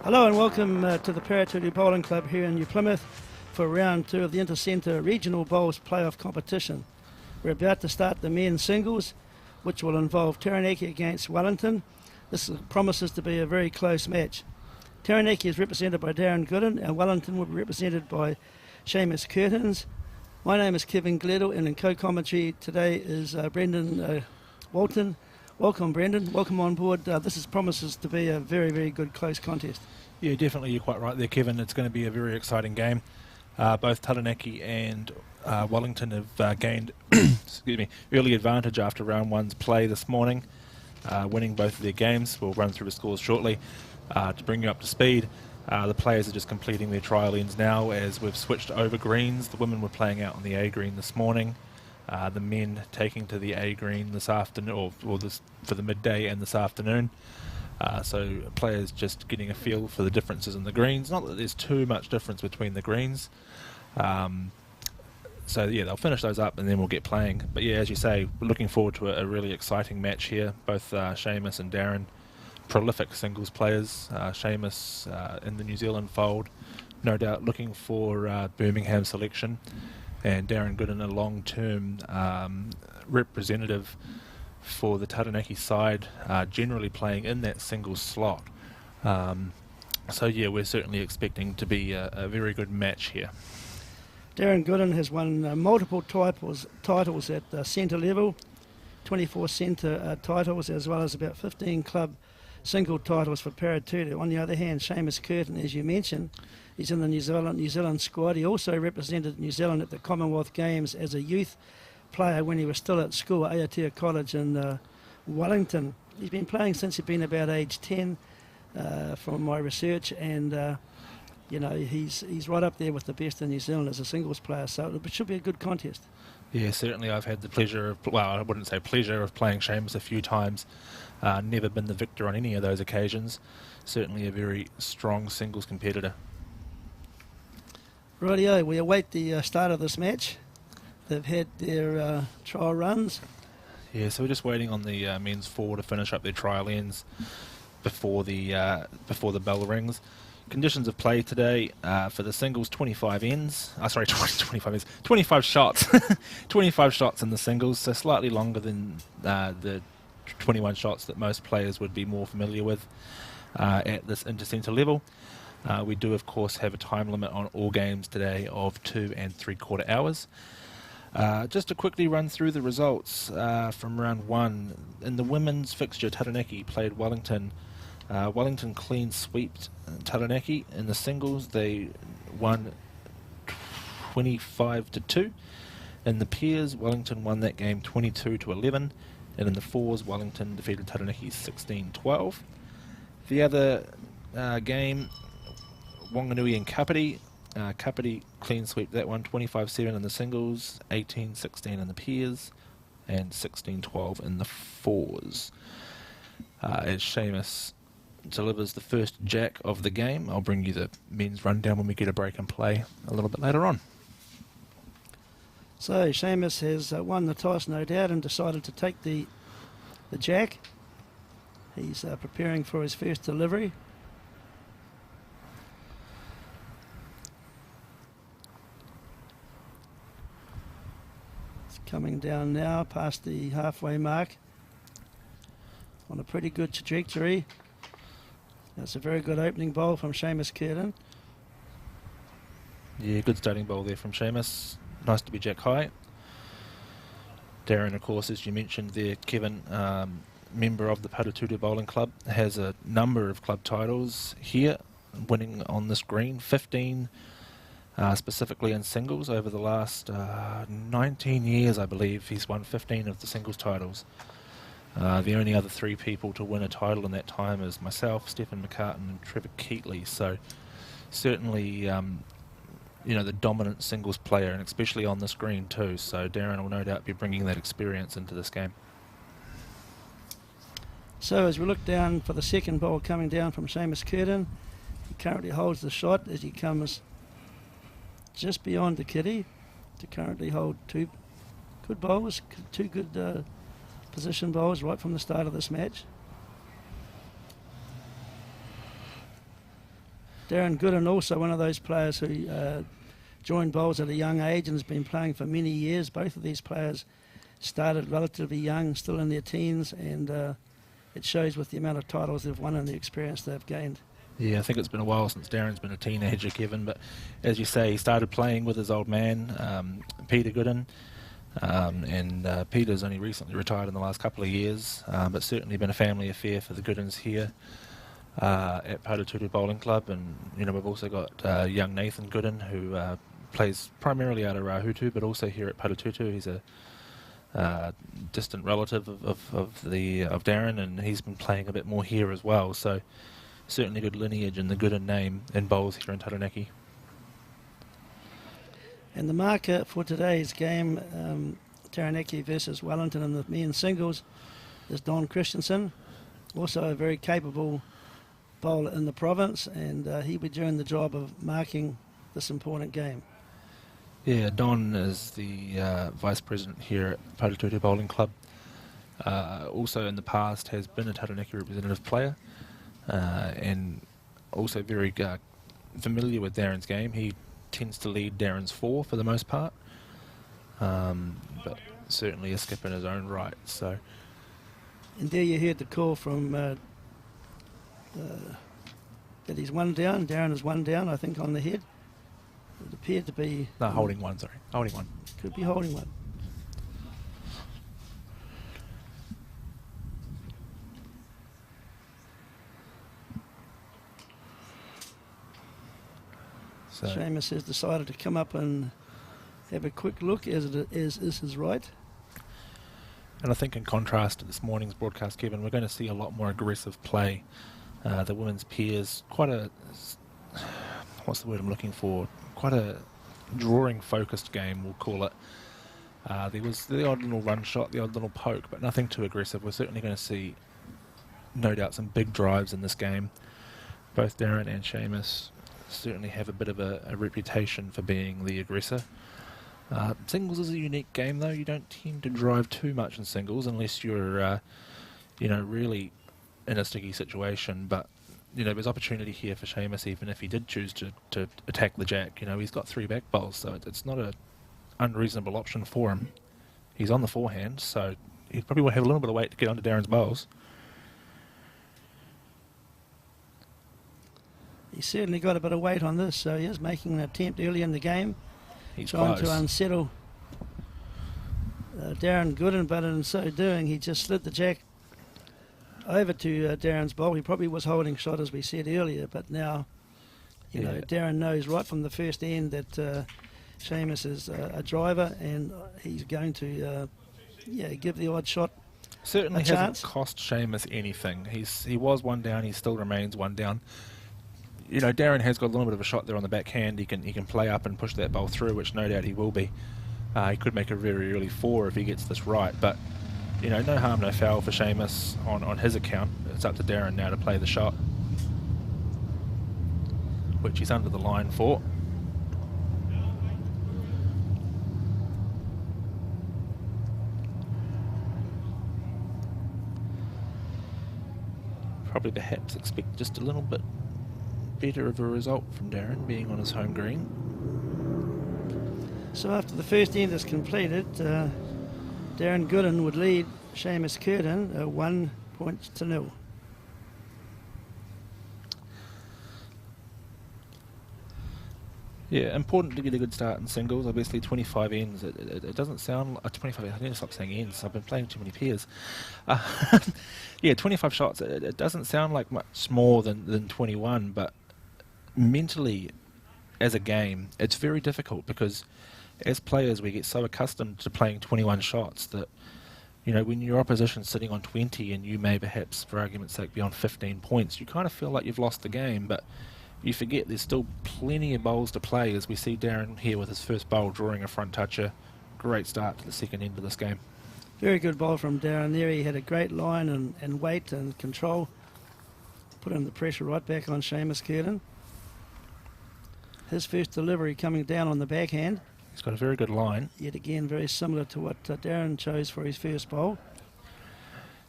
Hello and welcome to the Paritutu Bowling Club here in New Plymouth for round 2 of the Intercentre Regional Bowls playoff competition. We're about to start the men's singles, which will involve Taranaki against Wellington. This promises to be a very close match. Taranaki is represented by Darren Gooden and Wellington will be represented by Seamus Curtins. My name is Kevin Gledel and in co-commentary today is Brendan Walton. Welcome, Brendan. Welcome on board. This promises to be a very, very good close contest. Yeah, definitely. You're quite right there, Kevin. It's going to be a very exciting game. Both Taranaki and Wellington have gained early advantage after round 1's play this morning, winning both of their games. We'll run through the scores shortly to bring you up to speed. The players are just completing their trial ends now as we've switched over greens. The women were playing out on the A green this morning. The men taking to the A green this afternoon, or for the midday and this afternoon. So players just getting a feel for the differences in the greens. Not that there's too much difference between the greens. So yeah, they'll finish those up and then we'll get playing. But yeah, as you say, we're looking forward to a really exciting match here. Both Seamus and Darren, prolific singles players. Seamus in the New Zealand fold, no doubt looking for Birmingham selection. And Darren Gooden, a long-term representative for the Taranaki side, generally playing in that singles slot. So yeah, we're certainly expecting to be a very good match here. Darren Gooden has won multiple titles at centre level, 24 centre titles, as well as about 15 club single titles for Paritutu. On the other hand, Seamus Curtin, as you mentioned, he's in the New Zealand squad. He also represented New Zealand at the Commonwealth Games as a youth player when he was still at school at Aotea College in Wellington. He's been playing since he'd been about age 10 from my research, and you know, he's right up there with the best in New Zealand as a singles player, so it should be a good contest. Yeah, certainly I've had the pleasure of, well, I wouldn't say pleasure, of playing Seamus a few times. Never been the victor on any of those occasions. Certainly a very strong singles competitor. Rightio, we await the start of this match. They've had their trial runs. Yeah, so we're just waiting on the men's 4 to finish up their trial ends before the bell rings. Conditions of play today for the singles: 25 ends. 25 ends. 25 shots. 25 shots in the singles, so slightly longer than the 21 shots that most players would be more familiar with at this intercentre level. We do, of course, have a time limit on all games today of 2 3/4 hours. Just to quickly run through the results from round 1. In the women's fixture, Taranaki played Wellington. Wellington clean sweeped Taranaki. In the singles, they won 25-2. In the pairs, Wellington won that game 22-11. And in the fours, Wellington defeated Taranaki 16-12. The other game, Wanganui and Kapiti. Kapiti clean sweep that one, 25-7 in the singles, 18-16 in the pairs, and 16-12 in the fours. As Seamus delivers the first jack of the game, I'll bring you the men's rundown when we get a break and play a little bit later on. So Seamus has won the toss, no doubt, and decided to take the jack. He's preparing for his first delivery. It's coming down now past the halfway mark on a pretty good trajectory. That's a very good opening bowl from Seamus Curtin. Yeah, good starting bowl there from Seamus. Nice to be jack high. Darren, of course, as you mentioned there, Kevin, member of the Paritutu Bowling Club, has a number of club titles here, winning on this green, 15 specifically in singles over the last 19 years, I believe. He's won 15 of the singles titles. The only other 3 people to win a title in that time is myself, Stephen McCartan and Trevor Keatley. So certainly the dominant singles player, and especially on this green too. So Darren will no doubt be bringing that experience into this game. So as we look down for the second ball coming down from Seamus Curtin, he currently holds the shot as he comes just beyond the kitty to currently hold 2 good bowls, 2 good position bowls right from the start of this match. Darren Gooden, also one of those players who joined bowls at a young age and has been playing for many years. Both of these players started relatively young, still in their teens, and it shows with the amount of titles they've won and the experience they've gained. Yeah, I think it's been a while since Darren's been a teenager, Kevin, but as you say, he started playing with his old man, Peter Gooden, and Peter's only recently retired in the last couple of years, but certainly been a family affair for the Goodens here at Paritutu Bowling Club. And we've also got young Nathan Gooden, who plays primarily out of Rahutu, but also here at Paritutu. He's a distant relative of Darren, and he's been playing a bit more here as well. So certainly good lineage in the Gooden name in bowls here in Taranaki. And the marker for today's game, Taranaki versus Wellington in the men's singles, is Don Christensen, also a very capable bowler in the province, and he'll be doing the job of marking this important game. Yeah, Don is the vice president here at Paritutu Bowling Club. Also in the past has been a Taranaki representative player, and also very familiar with Darren's game. He tends to lead Darren's four for the most part, but certainly a skip in his own right. So, and there you heard the call from that he's one down. Darren is one down, I think, on the head. It appeared to be... No, holding one, sorry. Holding one. Could be holding one. So Seamus has decided to come up and have a quick look, as is his right. And I think in contrast to this morning's broadcast, Kevin, we're going to see a lot more aggressive play. The women's peers, quite a... What's the word I'm looking for? Quite a drawing-focused game, we'll call it. There was the odd little run shot, the odd little poke, but nothing too aggressive. We're certainly going to see, no doubt, some big drives in this game. Both Darren and Seamus certainly have a bit of a reputation for being the aggressor. Singles is a unique game, though. You don't tend to drive too much in singles unless you're, really in a sticky situation. But there's opportunity here for Seamus, even if he did choose to attack the jack. He's got 3 back bowls, so it's not an unreasonable option for him. He's on the forehand, so he probably will have a little bit of weight to get onto Darren's bowls. He's certainly got a bit of weight on this, so he is making an attempt early in the game. He's trying close to unsettle Darren Gooden, but in so doing, he just slid the jack over to Darren's bowl. He probably was holding shot, as we said earlier, but now, Darren knows right from the first end that Seamus is a driver, and he's going to, give the odd shot certainly a chance. Hasn't cost Seamus anything. He was one down. He still remains one down. Darren has got a little bit of a shot there on the backhand. He can play up and push that bowl through, which no doubt he will be. He could make a very early 4 if he gets this right, but no harm, no foul for Seamus on his account. It's up to Darren now to play the shot, which he's under the line for. Probably perhaps expect just a little bit better of a result from Darren being on his home green. So after the first end is completed, Darren Gooden would lead Seamus Curtin 1-0. Yeah, important to get a good start in singles. Obviously 25 ends, it doesn't sound... 25 ends, I need to stop saying ends, I've been playing too many pairs. 25 shots, it doesn't sound like much more than 21, but mentally, as a game, it's very difficult because as players we get so accustomed to playing 21 shots that, when your opposition's sitting on 20 and you may perhaps, for argument's sake, be on 15 points, you kind of feel like you've lost the game, but you forget there's still plenty of bowls to play, as we see Darren here with his first bowl drawing a front toucher. Great start to the second end of this game. Very good bowl from Darren there. He had a great line and weight and control. Putting the pressure right back on Seamus Curtin. His first delivery coming down on the backhand. He's got a very good line. Yet again, very similar to what Darren chose for his first bowl.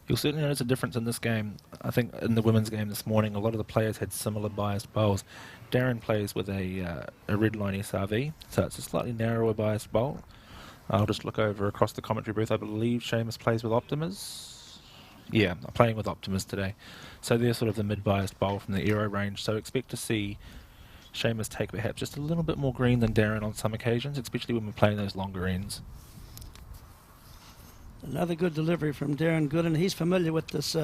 You'll certainly notice a difference in this game. I think in the women's game this morning, a lot of the players had similar biased bowls. Darren plays with a red line SRV, so it's a slightly narrower biased bowl. I'll just look over across the commentary booth. I believe Seamus plays with Optimus. Yeah, I'm playing with Optimus today. So they're sort of the mid-biased bowl from the Aero range, so expect to see Seamus take perhaps just a little bit more green than Darren on some occasions, especially when we're playing those longer ends. Another good delivery from Darren Gooden. He's familiar with this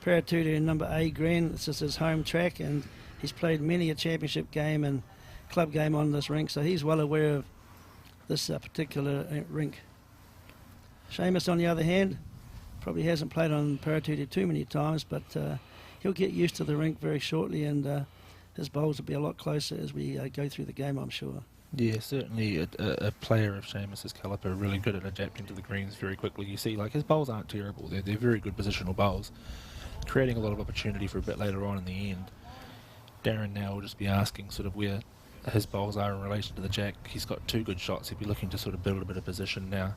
Paritutu number A green. This is his home track, and he's played many a championship game and club game on this rink, so he's well aware of this particular rink. Seamus, on the other hand, probably hasn't played on Paritutu too many times, but he'll get used to the rink very shortly, and his bowls will be a lot closer as we go through the game, I'm sure. Yeah, certainly a player of Seamus's calibre really good at adapting to the greens very quickly. You see, like, his bowls aren't terrible. They're very good positional bowls, creating a lot of opportunity for a bit later on in the end. Darren now will just be asking sort of where his bowls are in relation to the jack. He's got 2 good shots. He'll be looking to sort of build a bit of position now.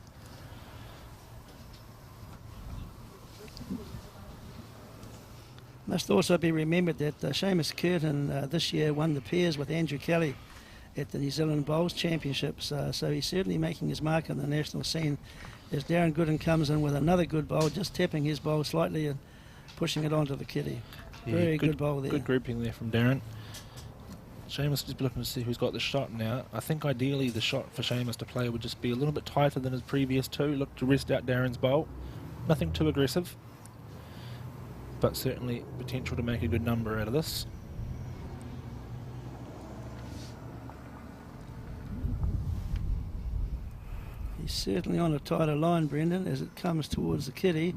Must also be remembered that Seamus Curtin this year won the pairs with Andrew Kelly at the New Zealand Bowls Championships, so he's certainly making his mark on the national scene as Darren Gooden comes in with another good bowl, just tapping his bowl slightly and pushing it onto the kitty. Yeah, Very good bowl there. Good grouping there from Darren. Seamus just be looking to see who's got the shot now. I think ideally the shot for Seamus to play would just be a little bit tighter than his previous 2. Look to rest out Darren's bowl. Nothing too aggressive, but certainly potential to make a good number out of this. He's certainly on a tighter line, Brendan, as it comes towards the kitty.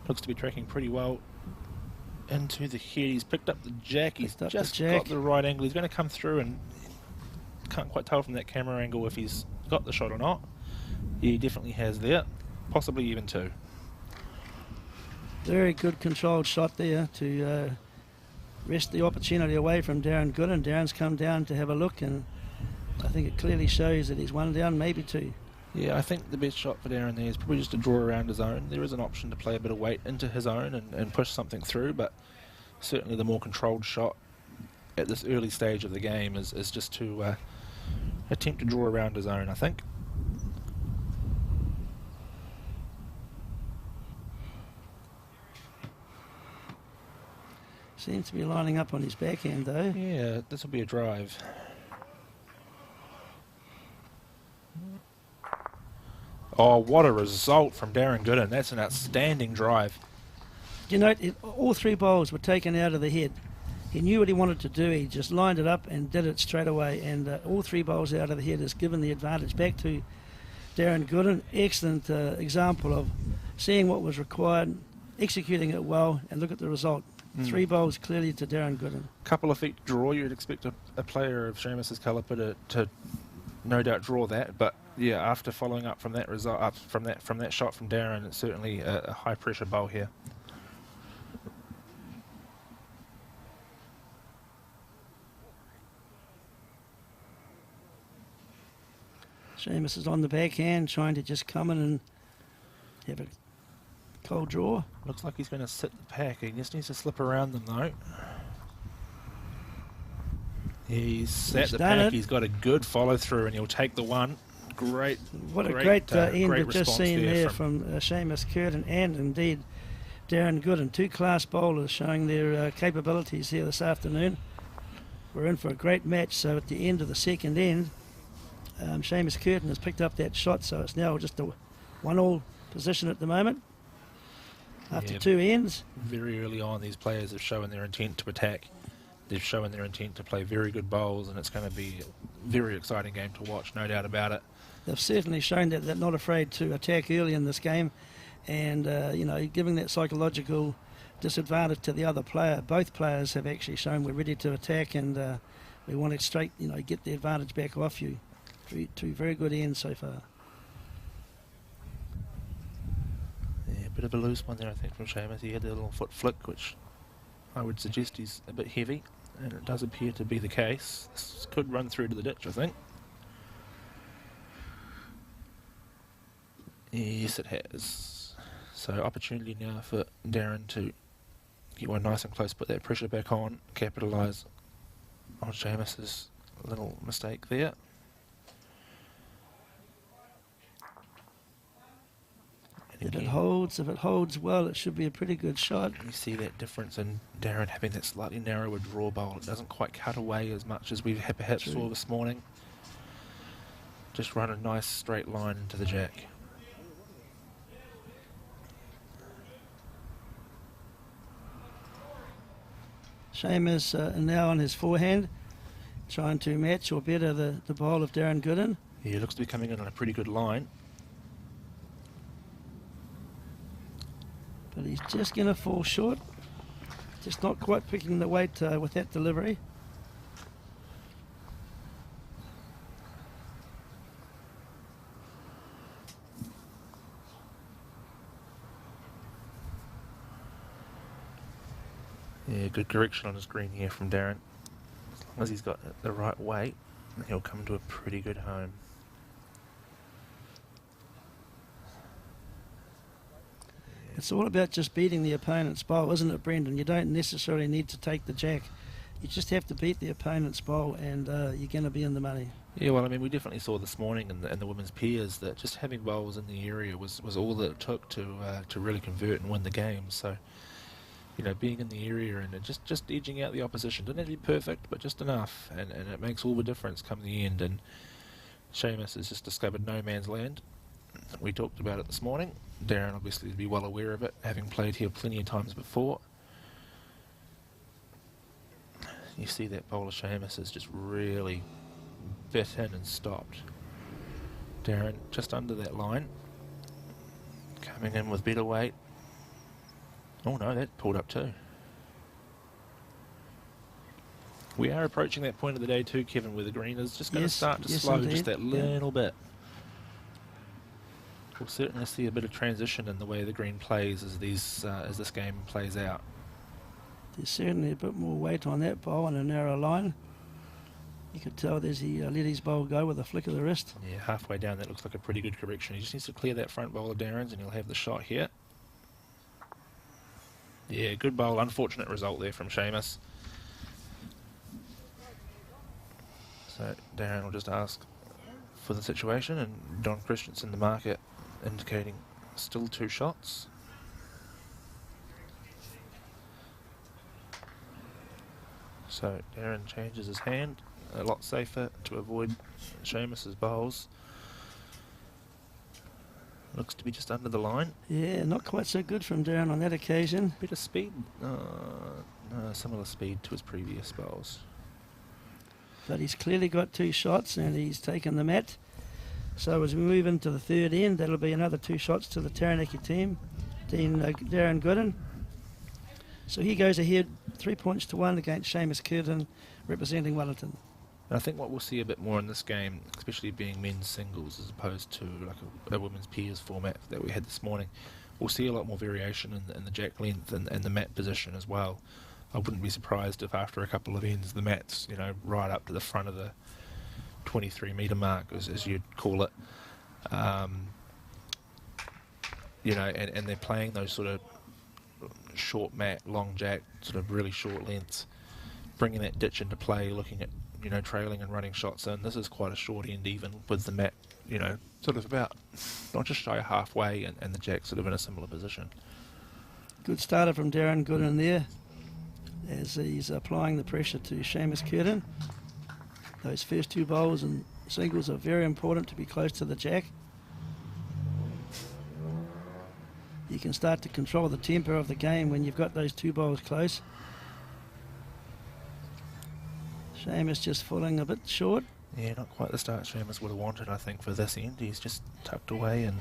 Looks to be tracking pretty well into the head. He's picked up the jack. He's just got the right angle. He's going to come through, and can't quite tell from that camera angle if he's got the shot or not. Yeah, he definitely has there. Possibly even 2. Very good controlled shot there to wrest the opportunity away from Darren Gooden. Darren's come down to have a look, and I think it clearly shows that he's 1 down, maybe 2. Yeah, I think the best shot for Darren there is probably just to draw around his own. There is an option to play a bit of weight into his own and push something through, but certainly the more controlled shot at this early stage of the game is just to attempt to draw around his own, I think. Seems to be lining up on his backhand, though. Yeah, this will be a drive. Oh, what a result from Darren Gooden. That's an outstanding drive. You know, all 3 bowls were taken out of the head. He knew what he wanted to do. He just lined it up and did it straight away. And all 3 bowls out of the head has given the advantage back to Darren Gooden. Excellent example of seeing what was required, executing it well, and look at the result. 3 bowls clearly to Darren Gooden. Couple of feet draw. You'd expect a player of Seamus's calibre to no doubt draw that, but yeah, after following up from that result, from that shot from Darren, it's certainly a high pressure bowl here. Seamus is on the backhand, trying to just come in and have a cold draw. Looks like he's going to sit the pack. He just needs to slip around them though. He's set the pack. He's got a good follow through, and he'll take the 1. Great. What a great end we've just seen there from Seamus Curtin and indeed Darren Gooden. 2 class bowlers showing their capabilities here this afternoon. We're in for a great match. So at the end of the second end, Seamus Curtin has picked up that shot, so it's now just a 1-all position at the moment after 2 ends. Very early on, these players have shown their intent to attack. They've shown their intent to play very good bowls, and it's going to be a very exciting game to watch, no doubt about it. They've certainly shown that they're not afraid to attack early in this game, and you know, giving that psychological disadvantage to the other player. Both players have actually shown we're ready to attack, and we want to get the advantage back off you. 2 very good ends so far. Yeah, a bit of a loose one there, I think, from Seamus. He had a little foot flick, which I would suggest he's a bit heavy, and it does appear to be the case. This could run through to the ditch, I think. Yes, it has. So opportunity now for Darren to get one nice and close, put that pressure back on, capitalise on Seamus's little mistake there. If it holds well, it should be a pretty good shot. You see that difference in Darren having that slightly narrower draw bowl. It doesn't quite cut away as much as we perhaps saw this morning. Just run a nice straight line into the jack. Seamus now on his forehand, trying to match or better the bowl of Darren Gooden. Yeah, he looks to be coming in on a pretty good line. But he's just going to fall short. Just not quite picking the weight with that delivery. Yeah, good correction on his green here from Darren. As long as he's got the right weight, he'll come to a pretty good home. It's all about just beating the opponent's bowl, isn't it, Brendan? You don't necessarily need to take the jack. You just have to beat the opponent's bowl and you're going to be in the money. Yeah, well, I mean, we definitely saw this morning in the women's peers that just having bowls in the area was all that it took to really convert and win the game. So, you know, being in the area and just edging out the opposition. Didn't have to be perfect, but just enough. And it makes all the difference come the end. And Seamus has just discovered no man's land. We talked about it this morning. Darren obviously would be well aware of it, having played here plenty of times before. You see that bowl of Seamus is just really bit in and stopped. Darren just under that line. Coming in with better weight. Oh no, that pulled up too. We are approaching that point of the day too, Kevin, where the green is just going to start to slow indeed. just that little bit. We'll certainly see a bit of transition in the way the green plays as this game plays out. There's certainly a bit more weight on that bowl and a narrow line. You could tell there's he let his bowl go with a flick of the wrist. Yeah, halfway down that looks like a pretty good correction. He just needs to clear that front bowl of Darren's and he'll have the shot here. Yeah, good bowl. Unfortunate result there from Seamus. So Darren will just ask for the situation, and Don Christensen, the market, indicating still 2 shots. So Darren changes his hand, a lot safer to avoid Seamus's bowls. Looks to be just under the line. Yeah, not quite so good from Darren on that occasion. Bit of speed, similar speed to his previous bowls. But he's clearly got 2 shots and he's taken the mat. So as we move into the third end, that'll be another 2 shots to the Taranaki team, Darren Gooden. So he goes ahead 3 points to 1 against Seamus Curtin, representing Wellington. I think what we'll see a bit more in this game, especially being men's singles as opposed to like a women's peers format that we had this morning, we'll see a lot more variation in the jack length and the mat position as well. I wouldn't be surprised if after a couple of ends the mat's, you know, right up to the front of the 23 metre mark, as you'd call it. You know, and they're playing those sort of short mat, long jack, sort of really short lengths, bringing that ditch into play, looking at, you know, trailing and running shots in. This is quite a short end even with the mat, you know, sort of about not just shy of halfway and the jack sort of in a similar position. Good starter from Darren Gooden there as he's applying the pressure to Seamus Curtin. Those first 2 bowls and singles are very important to be close to the jack. You can start to control the tempo of the game when you've got those 2 bowls close. Seamus just falling a bit short. Yeah, not quite the start Seamus would have wanted, I think, for this end. He's just tucked away and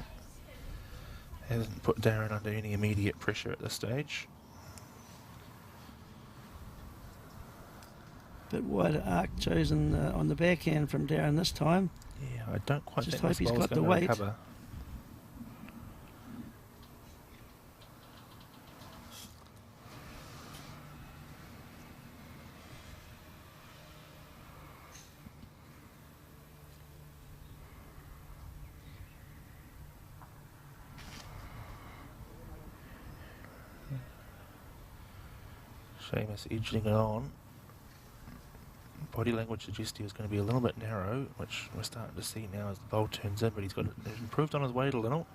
hasn't put Darren under any immediate pressure at this stage. Bit wider arc chosen on the backhand from Darren this time. Yeah, I don't quite Just think hope this he's bowl's got the going to weight. recover. Seamus edging it on. Body language suggests he was going to be a little bit narrow, which we're starting to see now as the bowl turns in, but he's improved on his weight a little.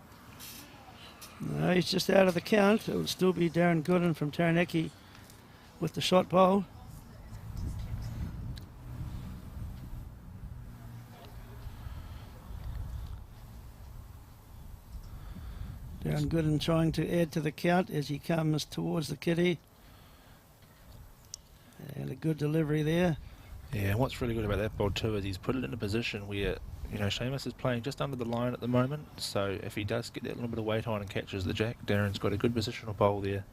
No, he's just out of the count. It will still be Darren Gooden from Taranaki with the shot bowl. Darren Gooden trying to add to the count as he comes towards the kitty. And a good delivery there. Yeah, and what's really good about that bowl too is he's put it in a position where, you know, Seamus is playing just under the line at the moment, so if he does get that little bit of weight on and catches the jack, Darren's got a good positional bowl there,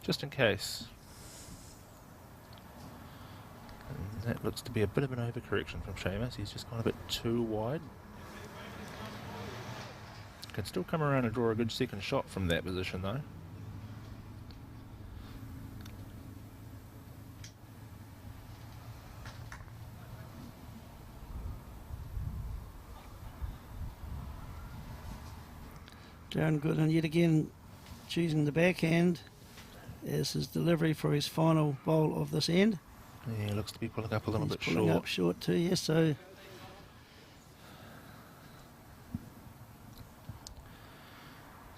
just in case. And that looks to be a bit of an overcorrection from Seamus. He's just gone a bit too wide. Can still come around and draw a good second shot from that position though. Darren Gooden yet again choosing the backhand as his delivery for his final bowl of this end. Yeah, looks to be pulling up a little bit short. Pulling up short too, yes, so...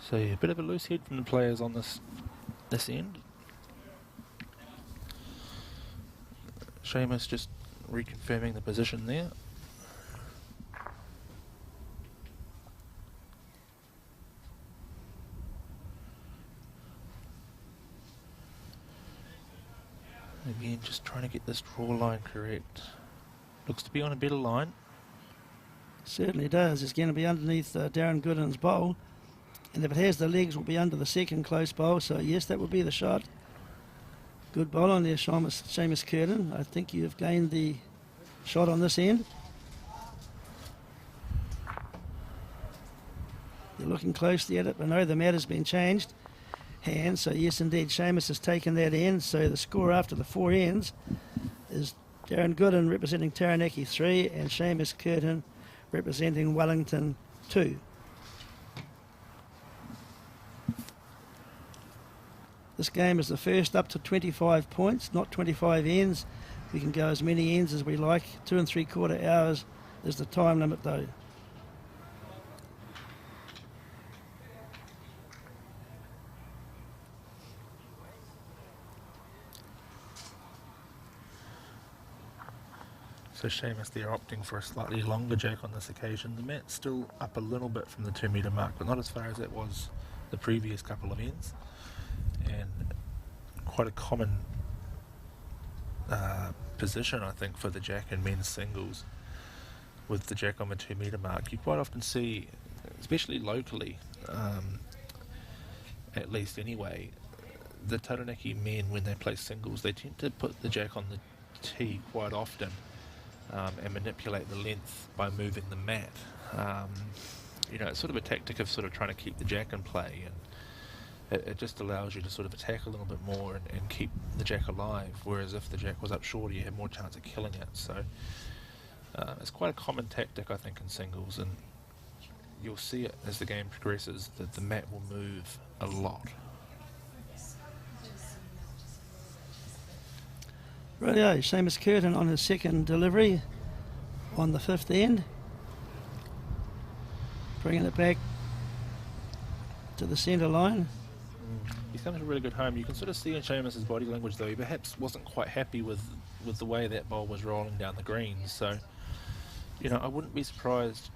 So yeah, a bit of a loose head from the players on this end. Seamus just reconfirming the position there. Again, just trying to get this draw line correct. Looks to be on a better line. Certainly does. It's going to be underneath Darren Gooden's bowl. And if it has the legs, will be under the second close bowl. So, yes, that will be the shot. Good bowl on there, Seamus Curtin. I think you have gained the shot on this end. You're looking closely at it, but no, the mat has been changed. Hand, so yes, indeed, Seamus has taken that end. So the score after the 4 ends is Darren Gooden representing Taranaki 3 and Seamus Curtin representing Wellington 2. This game is the first up to 25 points, not 25 ends. We can go as many ends as we like. 2 3/4 hours is the time limit though. So Seamus there opting for a slightly longer jack on this occasion. The mat's still up a little bit from the 2 metre mark, but not as far as it was the previous couple of ends. And quite a common position, I think, for the jack in men's singles with the jack on the 2 metre mark. You quite often see, especially locally, at least anyway, the Taranaki men, when they play singles, they tend to put the jack on the tee quite often. And manipulate the length by moving the mat. You know, it's sort of a tactic of sort of trying to keep the jack in play, and it just allows you to sort of attack a little bit more and keep the jack alive, whereas if the jack was up shorter, you have more chance of killing it. So it's quite a common tactic, I think, in singles, and you'll see it as the game progresses, that the mat will move a lot. Rightio, Seamus Curtin on his second delivery on the 5th end. Bringing it back to the centre line. He's come to a really good home. You can sort of see in Seamus's body language, though, he perhaps wasn't quite happy with the way that bowl was rolling down the greens. So, you know, I wouldn't be surprised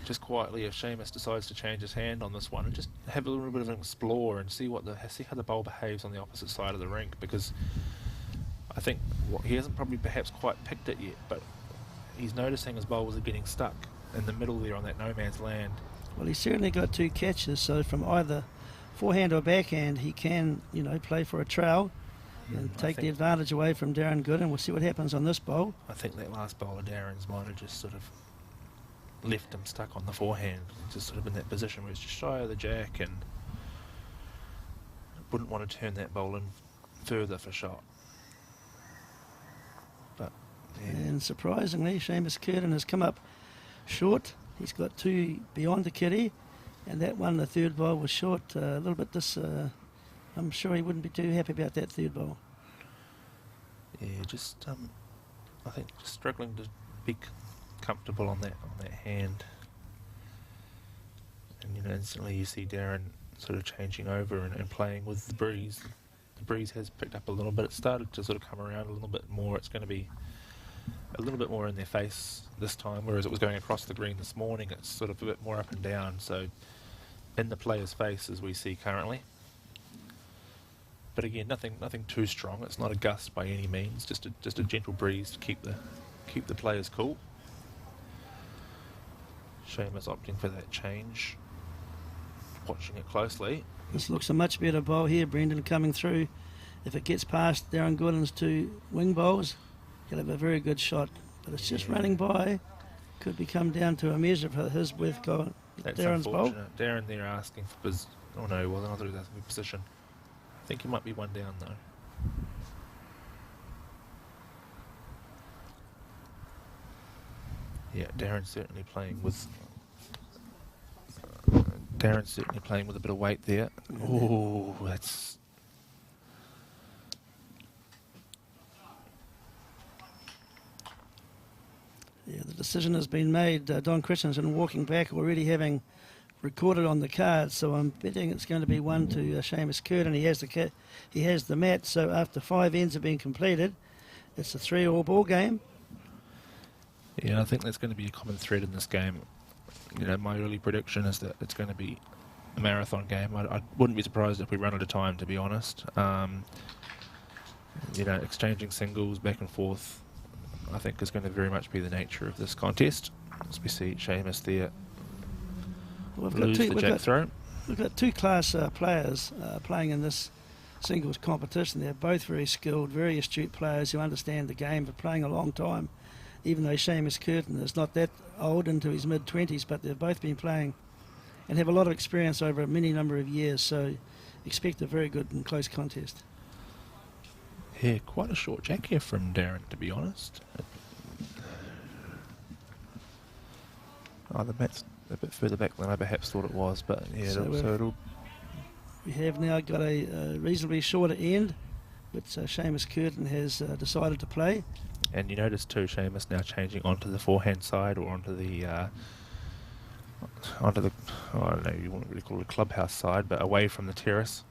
just quietly if Seamus decides to change his hand on this one and just have a little bit of an explore and see how the bowl behaves on the opposite side of the rink, because I think he hasn't probably perhaps quite picked it yet, but he's noticing his bowls are getting stuck in the middle there on that no man's land. Well, he's certainly got 2 catches, so from either forehand or backhand, he can, you know, play for a trail and take the advantage away from Darren Gooden. We'll see what happens on this bowl. I think that last bowl of Darren's might have just sort of left him stuck on the forehand, just sort of in that position where it's just shy of the jack and wouldn't want to turn that bowl in further for shot. And surprisingly, Seamus Curtin has come up short. He's got 2 beyond the kitty, and that one, the 3rd bowl, was short. A little bit I'm sure he wouldn't be too happy about that 3rd bowl. Yeah, just I think just struggling to be comfortable on that hand. And instantly you see Darren sort of changing over and playing with the breeze. The breeze has picked up a little bit. It started to sort of come around a little bit more. It's going to be a little bit more in their face this time, whereas it was going across the green this morning. It's sort of a bit more up and down, so in the player's face as we see currently. But again, nothing too strong. It's not a gust by any means. Just a gentle breeze to keep the players cool. Seamus opting for that change. Watching it closely. This looks a much better bowl here, Brendan, coming through. If it gets past Darren Gooden's two wing bowls, he'll have a very good shot. But it's just running by. Could become down to a measure for his with That's Darren's bowl. unfortunate. Darren there asking for oh no, he wasn't. I thought he was asking for position. I think he might be one down though. Yeah, Darren's certainly playing with a bit of weight there. Oh, that's... Yeah, the decision has been made. Don Christensen walking back, already having recorded on the card, so I'm betting it's going to be one to Seamus Curtin. He has the mat, so after 5 ends have been completed, it's a 3-all ball game. Yeah, I think that's going to be a common thread in this game. My early prediction is that it's going to be a marathon game. I wouldn't be surprised if we run out of time, to be honest. Exchanging singles back and forth, I think, is going to very much be the nature of this contest. As we see Seamus there lose the jack throw. We've got two class players playing in this singles competition. They're both very skilled, very astute players who understand the game, but playing a long time. Even though Seamus Curtin is not that old, into his mid-20s, but they've both been playing and have a lot of experience over a many number of years, so expect a very good and close contest. Yeah, quite a short jack here from Darren, to be honest. Oh, the mat's a bit further back than I perhaps thought it was, but yeah, we have now got a reasonably shorter end, which Seamus Curtin has decided to play. And you notice too, Seamus now changing onto the forehand side or onto the I don't know, you wouldn't really call it a clubhouse side, but away from the terrace.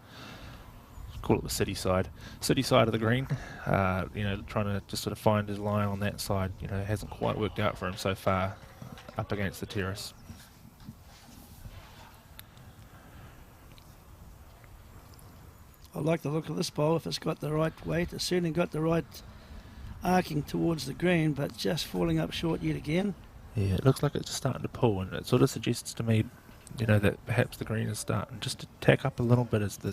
Call it the city side of the green. Trying to just sort of find his line on that side. It hasn't quite worked out for him so far up against the terrace. I like the look of this bowl. If it's got the right weight, it's certainly got the right arcing towards the green, but just falling up short yet again. Yeah, it looks like it's just starting to pull, and it sort of suggests to me, that perhaps the green is starting just to tack up a little bit as the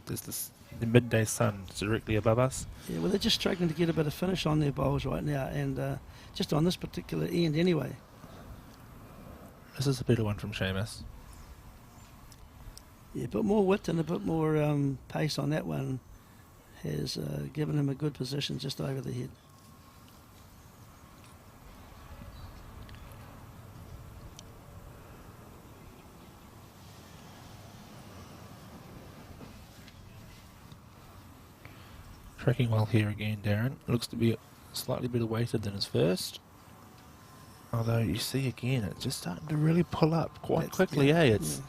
midday sun is directly above us. Yeah, well, they're just struggling to get a bit of finish on their bowls right now, and just on this particular end anyway. This is a better one from Seamus. Yeah, a bit more width and a bit more pace on that one has given him a good position just over the head. Tracking well here again, Darren. Looks to be slightly better weighted than his first. Although you see again, it's just starting to really pull up quite quickly, It's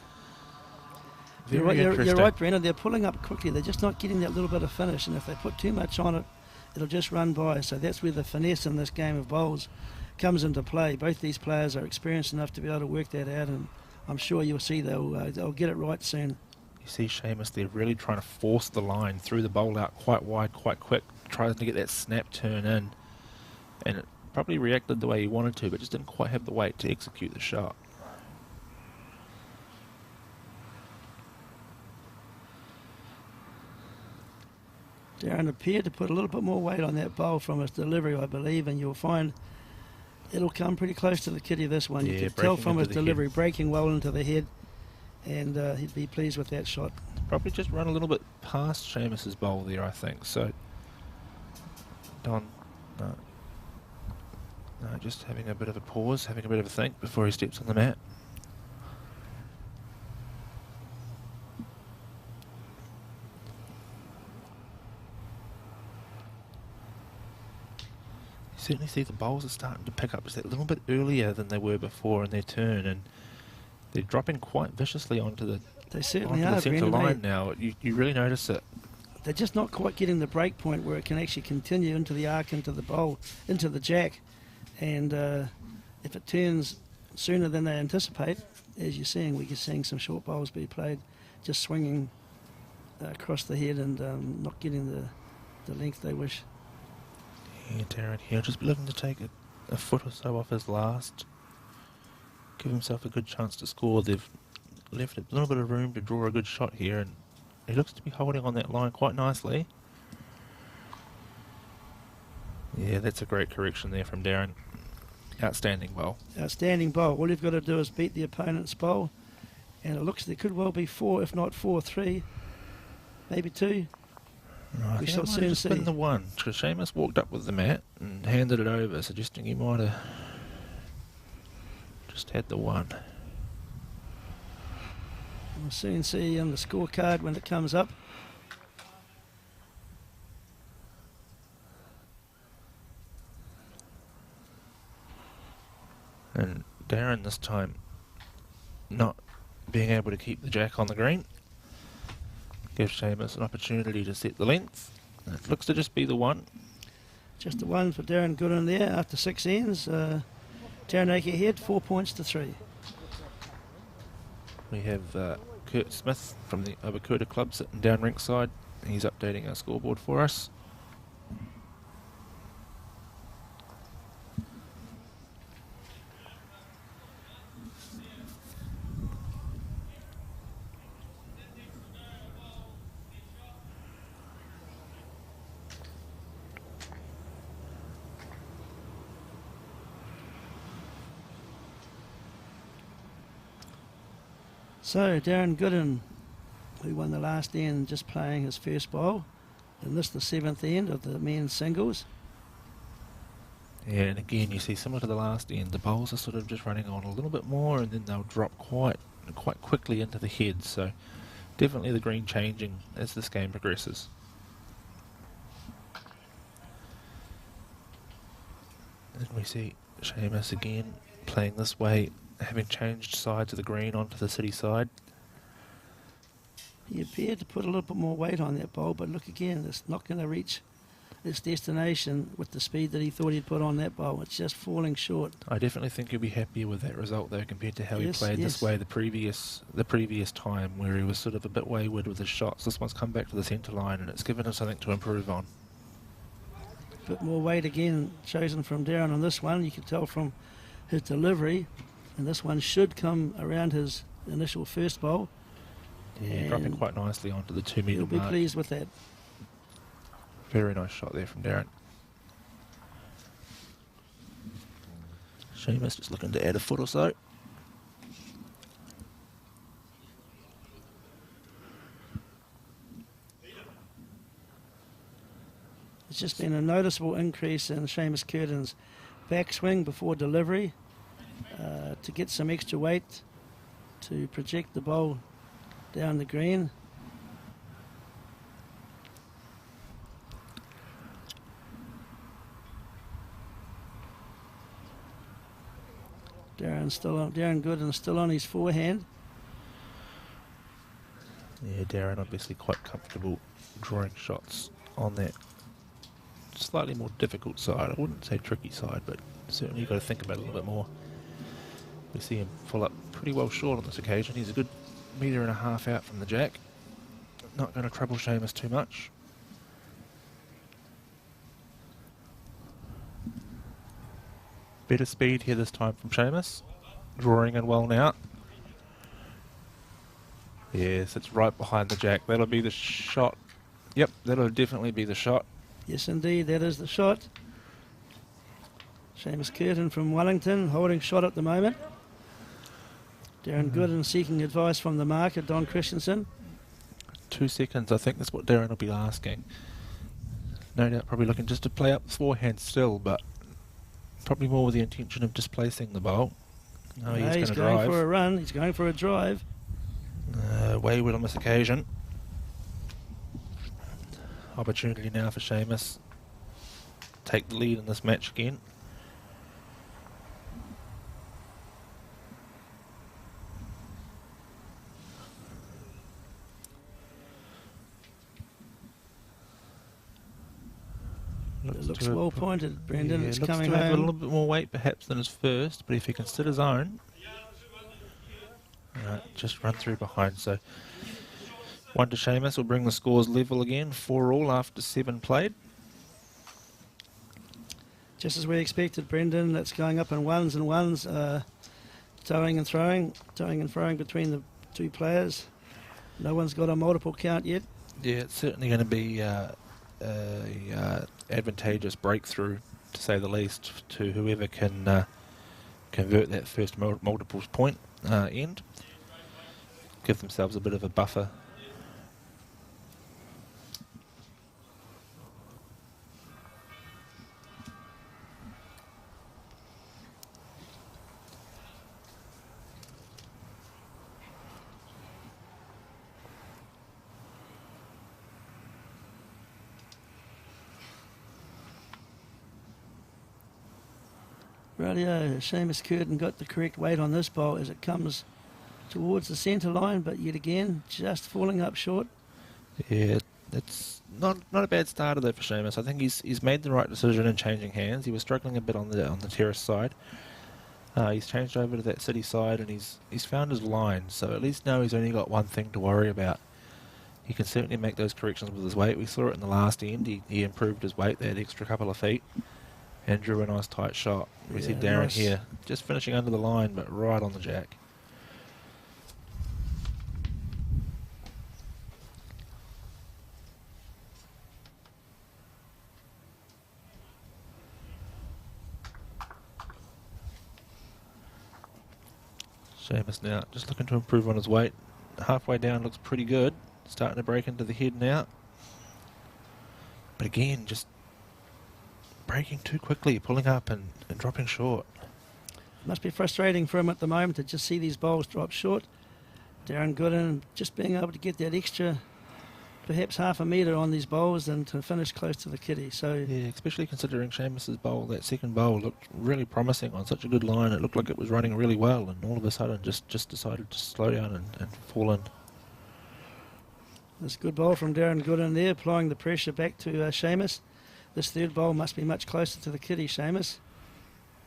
very interesting. You're right, Brennan. They're pulling up quickly. They're just not getting that little bit of finish, and if they put too much on it, it'll just run by. So that's where the finesse in this game of bowls comes into play. Both these players are experienced enough to be able to work that out, and I'm sure you'll see they'll get it right soon. You see Seamus there really trying to force the line through the bowl out quite wide, quite quick, trying to get that snap turn in, and it probably reacted the way he wanted to, but just didn't quite have the weight to execute the shot. Darren appeared to put a little bit more weight on that bowl from his delivery, I believe, and you'll find it'll come pretty close to the kitty, this one. Yeah, you can tell from his delivery, head. breaking well into the head, and he'd be pleased with that shot. Probably just run a little bit past Seamus's bowl there, I think. So, Don, no, just having a bit of a pause, having a bit of a think before he steps on the mat. certainly see the bowls are starting to pick up just that little bit earlier than they were before in their turn, and they're dropping quite viciously onto the They certainly onto are, the centre Brendan. line now. You really notice it. They're just not quite getting the break point where it can actually continue into the arc, into the bowl, into the jack. And if it turns sooner than they anticipate, as you're seeing, we're seeing some short bowls be played, just swinging across the head and not getting the length they wish. Yeah, Darren here just looking to take a foot or so off his last. Give himself a good chance to score. They've left a little bit of room to draw a good shot here, and he looks to be holding on that line quite nicely. Yeah, that's a great correction there from Darren. Outstanding bowl. Outstanding bowl. All you've got to do is beat the opponent's bowl, and it looks there could well be 4, if not 4-3, maybe 2. I We think shall it might soon have just see. been the one, because Seamus walked up with the mat and handed it over, suggesting he might have just had the one. We'll soon see on the scorecard when it comes up. And Darren this time not being able to keep the jack on the green gives Seamus an opportunity to set the length. And it looks to just be the one. Just the one for Darren Gooden there after 6 ends. Taranaki ahead, 4 points to 3. We have Kurt Smith from the Obakuta Club sitting down ringside. He's updating our scoreboard for us. So Darren Gooden, who won the last end, just playing his first bowl, and this the 7th end of the men's singles. Yeah, and again you see similar to the last end, the bowls are sort of just running on a little bit more, and then they'll drop quite quickly into the head. So definitely the green changing as this game progresses. And we see Seamus again playing this way, having changed sides of the green onto the city side. He appeared to put a little bit more weight on that bowl, but look again, it's not going to reach its destination with the speed that he thought he'd put on that bowl. It's just falling short. I definitely think he'll be happier with that result though, compared to how he Yes, played yes. this way the previous time, where he was sort of a bit wayward with his shots. This one's come back to the centre line, and it's given him something to improve on. Bit more weight again chosen from Darren on this one. You can tell from his delivery, and this one should come around his initial first bowl. Yeah, dropping And quite nicely onto the 2 metre He'll be mark. pleased with that. Very nice shot there from Darren. Seamus just looking to add a foot or so. It's just been a noticeable increase in Seamus Curtin's backswing before delivery to get some extra weight to project the bowl down the green. Darren Gooden still on his forehand. Yeah, Darren obviously quite comfortable drawing shots on that slightly more difficult side. I wouldn't say tricky side, but certainly you've got to think about it a little bit more. We see him pull up pretty well short on this occasion. He's a good 1.5 metres out from the jack. Not going to trouble Seamus too much. Better speed here this time from Seamus. Drawing in well now. Yes, it's right behind the jack. That'll be the shot. Yep, that'll definitely be the shot. Yes, indeed, that is the shot. Seamus Curtin from Wellington holding shot at the moment. Darren Gooden seeking advice from the marker, Don Christensen. 2 seconds, I think that's what Darren will be asking. No doubt probably looking just to play up the forehand still, but probably more with the intention of displacing the bowl. No, he's going to going drive. for a run. He's going for a drive. Wayward on this occasion. Opportunity now for Seamus take the lead in this match again. It looks well pointed, Brendan. Yeah, it's looks coming to have a home. little bit more weight perhaps than his first, but if he can sit his own, just run through behind. So 1 to Seamus will bring the scores level again, 4-all after 7 played. Just as we expected, Brendan. It's going up in ones and ones, towing and throwing between the two players. No one's got a multiple count yet. Yeah, it's certainly going to be a advantageous breakthrough, to say the least, to whoever can convert that first multiples point end. Give themselves a bit of a buffer. Rightio, Seamus Curtin got the correct weight on this bowl as it comes towards the centre line, but yet again, just falling up short. Yeah, it's not a bad starter though for Seamus. I think he's made the right decision in changing hands. He was struggling a bit on the terrace side. He's changed over to that city side, and he's found his line. So at least now he's only got one thing to worry about. He can certainly make those corrections with his weight. We saw it in the last end. He improved his weight that extra couple of feet and drew a nice tight shot. We see Darren nice. here just finishing under the line, but right on the jack. Seamus now just looking to improve on his weight. Halfway down looks pretty good. Starting to break into the head now. But again, just breaking too quickly, pulling up and dropping short. Must be frustrating for him at the moment to just see these bowls drop short. Darren Gooden just being able to get that extra, perhaps half a metre on these bowls and to finish close to the kitty. So yeah, especially considering Seamus's bowl, that second bowl looked really promising on such a good line. It looked like it was running really well, and all of a sudden just decided to slow down and fall in. this good bowl from Darren Gooden there, applying the pressure back to Seamus. This third bowl must be much closer to the kitty, Seamus.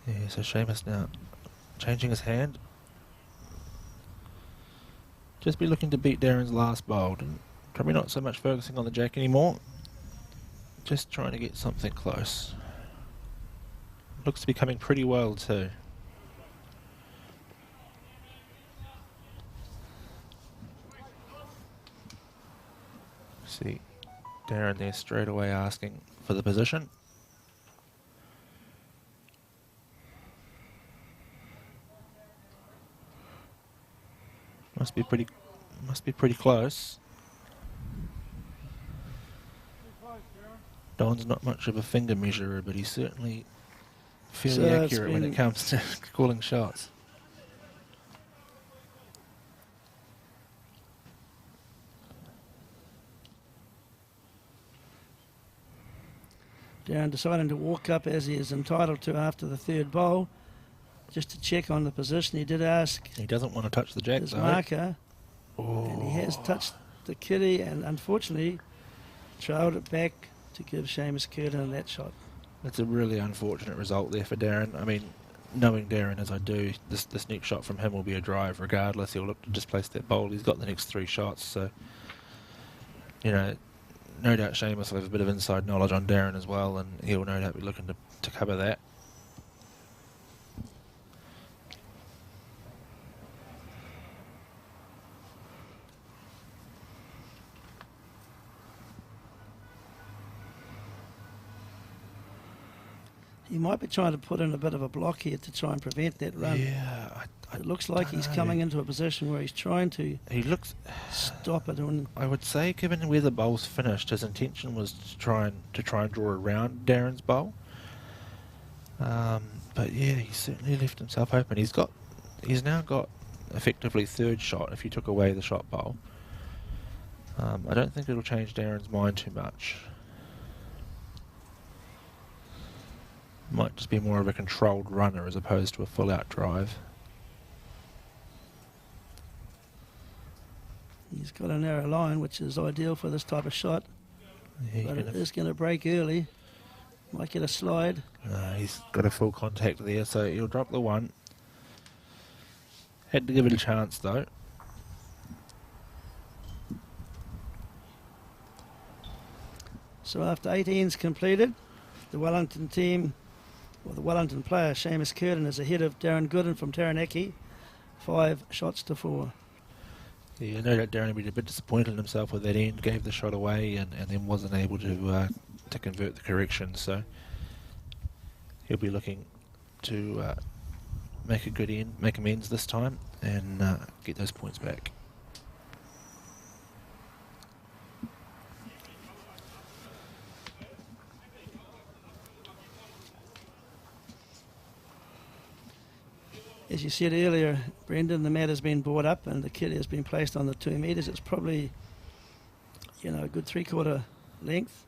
Yeah, so Seamus now changing his hand. Just be looking to beat Darren's last bowl, and probably not so much focusing on the jack anymore. Just trying to get something close. Looks to be coming pretty well too. See Darren there straight away asking for the position. Must be pretty close. Don's not much of a finger measurer, but he's certainly fairly accurate when it comes to calling shots. Darren deciding to walk up as he is entitled to after the third bowl, just to check on the position. He did ask He doesn't want to touch the jack his though. marker, Oh. and he has touched the kitty and unfortunately trailed it back to give Seamus Curtin that shot. That's a really unfortunate result there for Darren. I mean, knowing Darren as I do, this next shot from him will be a drive regardless. He'll look to displace that bowl. He's got the next 3 shots, so you know, no doubt Seamus will have a bit of inside knowledge on Darren as well, and he'll no doubt be looking to cover that. He might be trying to put in a bit of a block here to try and prevent that run. Yeah, It looks like he's coming into a position where he's trying to He looks. stop it. And I would say, given where the bowl's finished, his intention was to try and draw around Darren's bowl. But yeah, he certainly left himself open. He's now got effectively third shot if you took away the shot bowl. I don't think it'll change Darren's mind too much. Might just be more of a controlled runner as opposed to a full-out drive. He's got a narrow line, which is ideal for this type of shot. Yeah, But it is going to break early. Might get a slide. He's got a full contact there, so he'll drop the one. Had to give it a chance, though. So after 18's completed, the Wellington team, or the Wellington player, Seamus Curtin, is ahead of Darren Gooden from Taranaki, 5 shots to 4. Yeah, no doubt Darren was a bit disappointed in himself with that end, gave the shot away and then wasn't able to convert the correction, so he'll be looking to make a good end, make amends this time and get those points back. As you said earlier, Brendan, the mat has been brought up and the kit has been placed on the 2 metres. It's probably, you know, a good 3/4 length,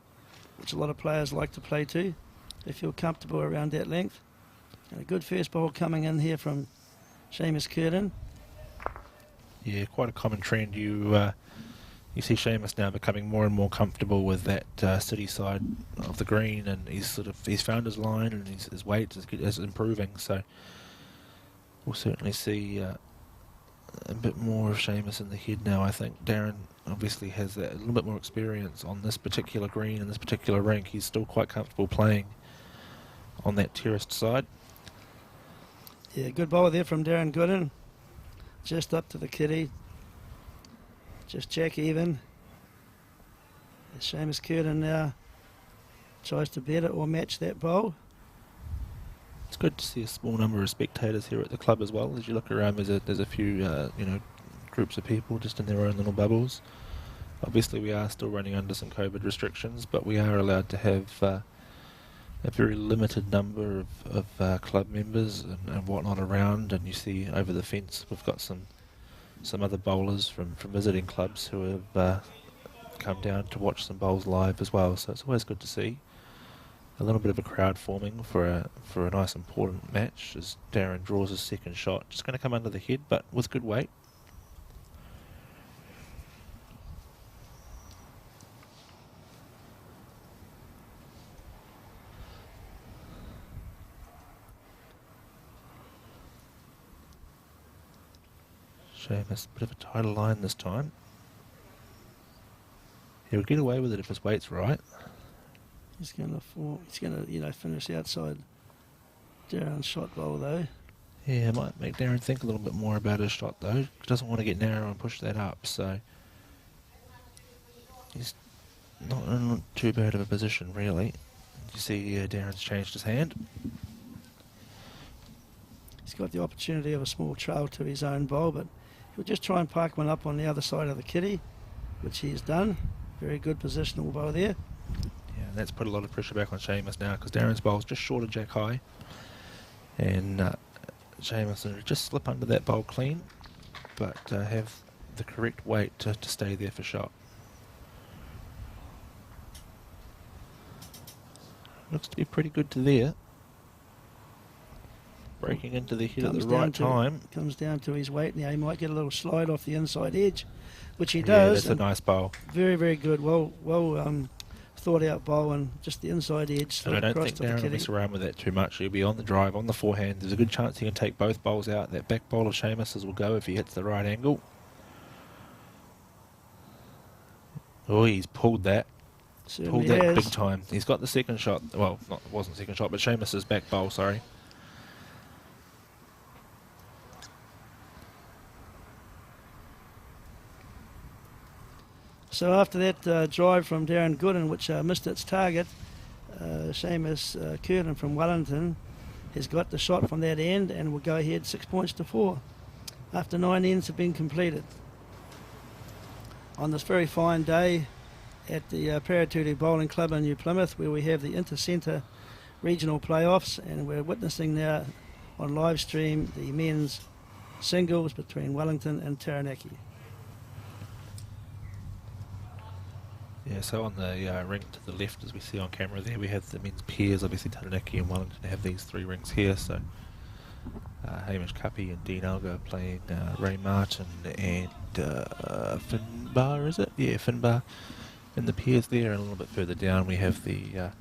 which a lot of players like to play to. They feel comfortable around that length. And a good first ball coming in here from Seamus Curtin. Yeah, quite a common trend. You see Seamus now becoming more and more comfortable with that city side of the green, and he's found his line and his weight is improving. So we'll certainly see a bit more of Seamus in the head now. I think Darren obviously has a little bit more experience on this particular green and this particular rink. He's still quite comfortable playing on that terraced side. Yeah, good ball there from Darren Gooden. Just up to the kitty. Just check even. Seamus Curtin now tries to better or match that bowl. It's good to see a small number of spectators here at the club as well. As you look around, there's a few groups of people just in their own little bubbles. Obviously, we are still running under some COVID restrictions, but we are allowed to have a very limited number of club members and whatnot around. And you see over the fence, we've got some other bowlers from visiting clubs who have come down to watch some bowls live as well. So it's always good to see a little bit of a crowd forming for a nice important match as Darren draws his second shot. Just going to come under the head, but with good weight. Seamus, a bit of a tighter line this time. He'll get away with it if his weight's right. He's going to finish outside Darren's shot bowl though. Yeah, it might make Darren think a little bit more about his shot though. He doesn't want to get narrow and push that up, so he's not in too bad of a position really. You see Darren's changed his hand. He's got the opportunity of a small trail to his own bowl, but he'll just try and park one up on the other side of the kitty, which he's done. Very good positional bowl there. Yeah, and that's put a lot of pressure back on Seamus now because Darren's bowl's just short of jack high. And Seamus will just slip under that bowl clean, but have the correct weight to stay there for shot. Looks to be pretty good to there. Breaking into the head at the right time. Comes down to his weight now. He might get a little slide off the inside edge, which he does. Yeah, that's a nice bowl. Very, very good. Well thought out bowl and just the inside edge. And I don't think Darren will mess around with that too much. He'll be on the drive, on the forehand. There's a good chance he can take both bowls out. That back bowl of Seamus's will go if he hits the right angle. Oh, he's pulled that. Certainly pulled that has. big time. He's got the second shot. Well, it wasn't second shot, but Seamus's back bowl, sorry. So after that drive from Darren Gooden, which missed its target, Seamus Curtin from Wellington has got the shot from that end and will go ahead 6 points to 4 after 9 ends have been completed. On this very fine day at the Paritutu Bowling Club in New Plymouth, where we have the Intercentre regional playoffs, and we're witnessing now on live stream the men's singles between Wellington and Taranaki. Yeah, so on the ring to the left, as we see on camera there, we have the men's pairs. Obviously, Taranaki and Wellington have these 3 rings here. So Hamish Cuppy and Dean Alga playing Ray Martin and Finbar, is it? Yeah, Finbar in the pairs there. And a little bit further down, we have the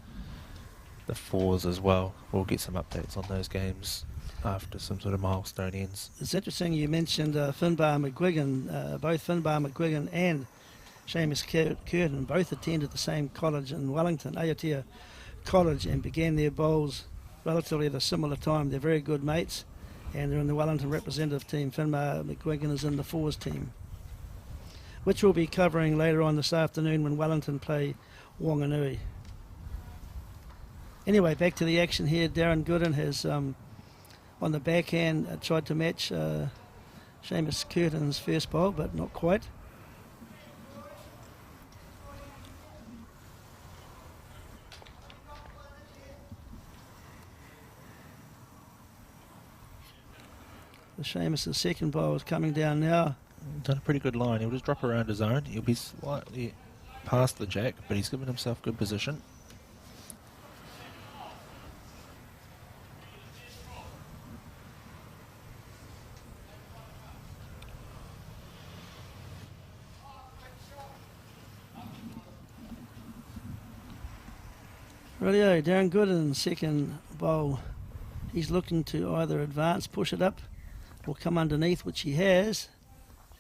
4s as well. We'll get some updates on those games after some sort of milestone ends. It's interesting you mentioned Finbar McGuigan. Both Finbar McGuigan and Seamus Curtin both attended the same college in Wellington, Aotea College, and began their bowls relatively at a similar time. They're very good mates, and they're in the Wellington representative team. Finbar McGuigan is in the 4s team, which we'll be covering later on this afternoon when Wellington play Wanganui. Anyway, back to the action here. Darren Gooden has, on the backhand, tried to match Seamus Curtin's first bowl, but not quite. The Seamus' second bowl is coming down now. Done a pretty good line. He'll just drop around his own. He'll be slightly past the jack, but he's given himself good position. Rightio, Darren Gooden's second bowl. He's looking to either advance, push it up, or come underneath, which he has.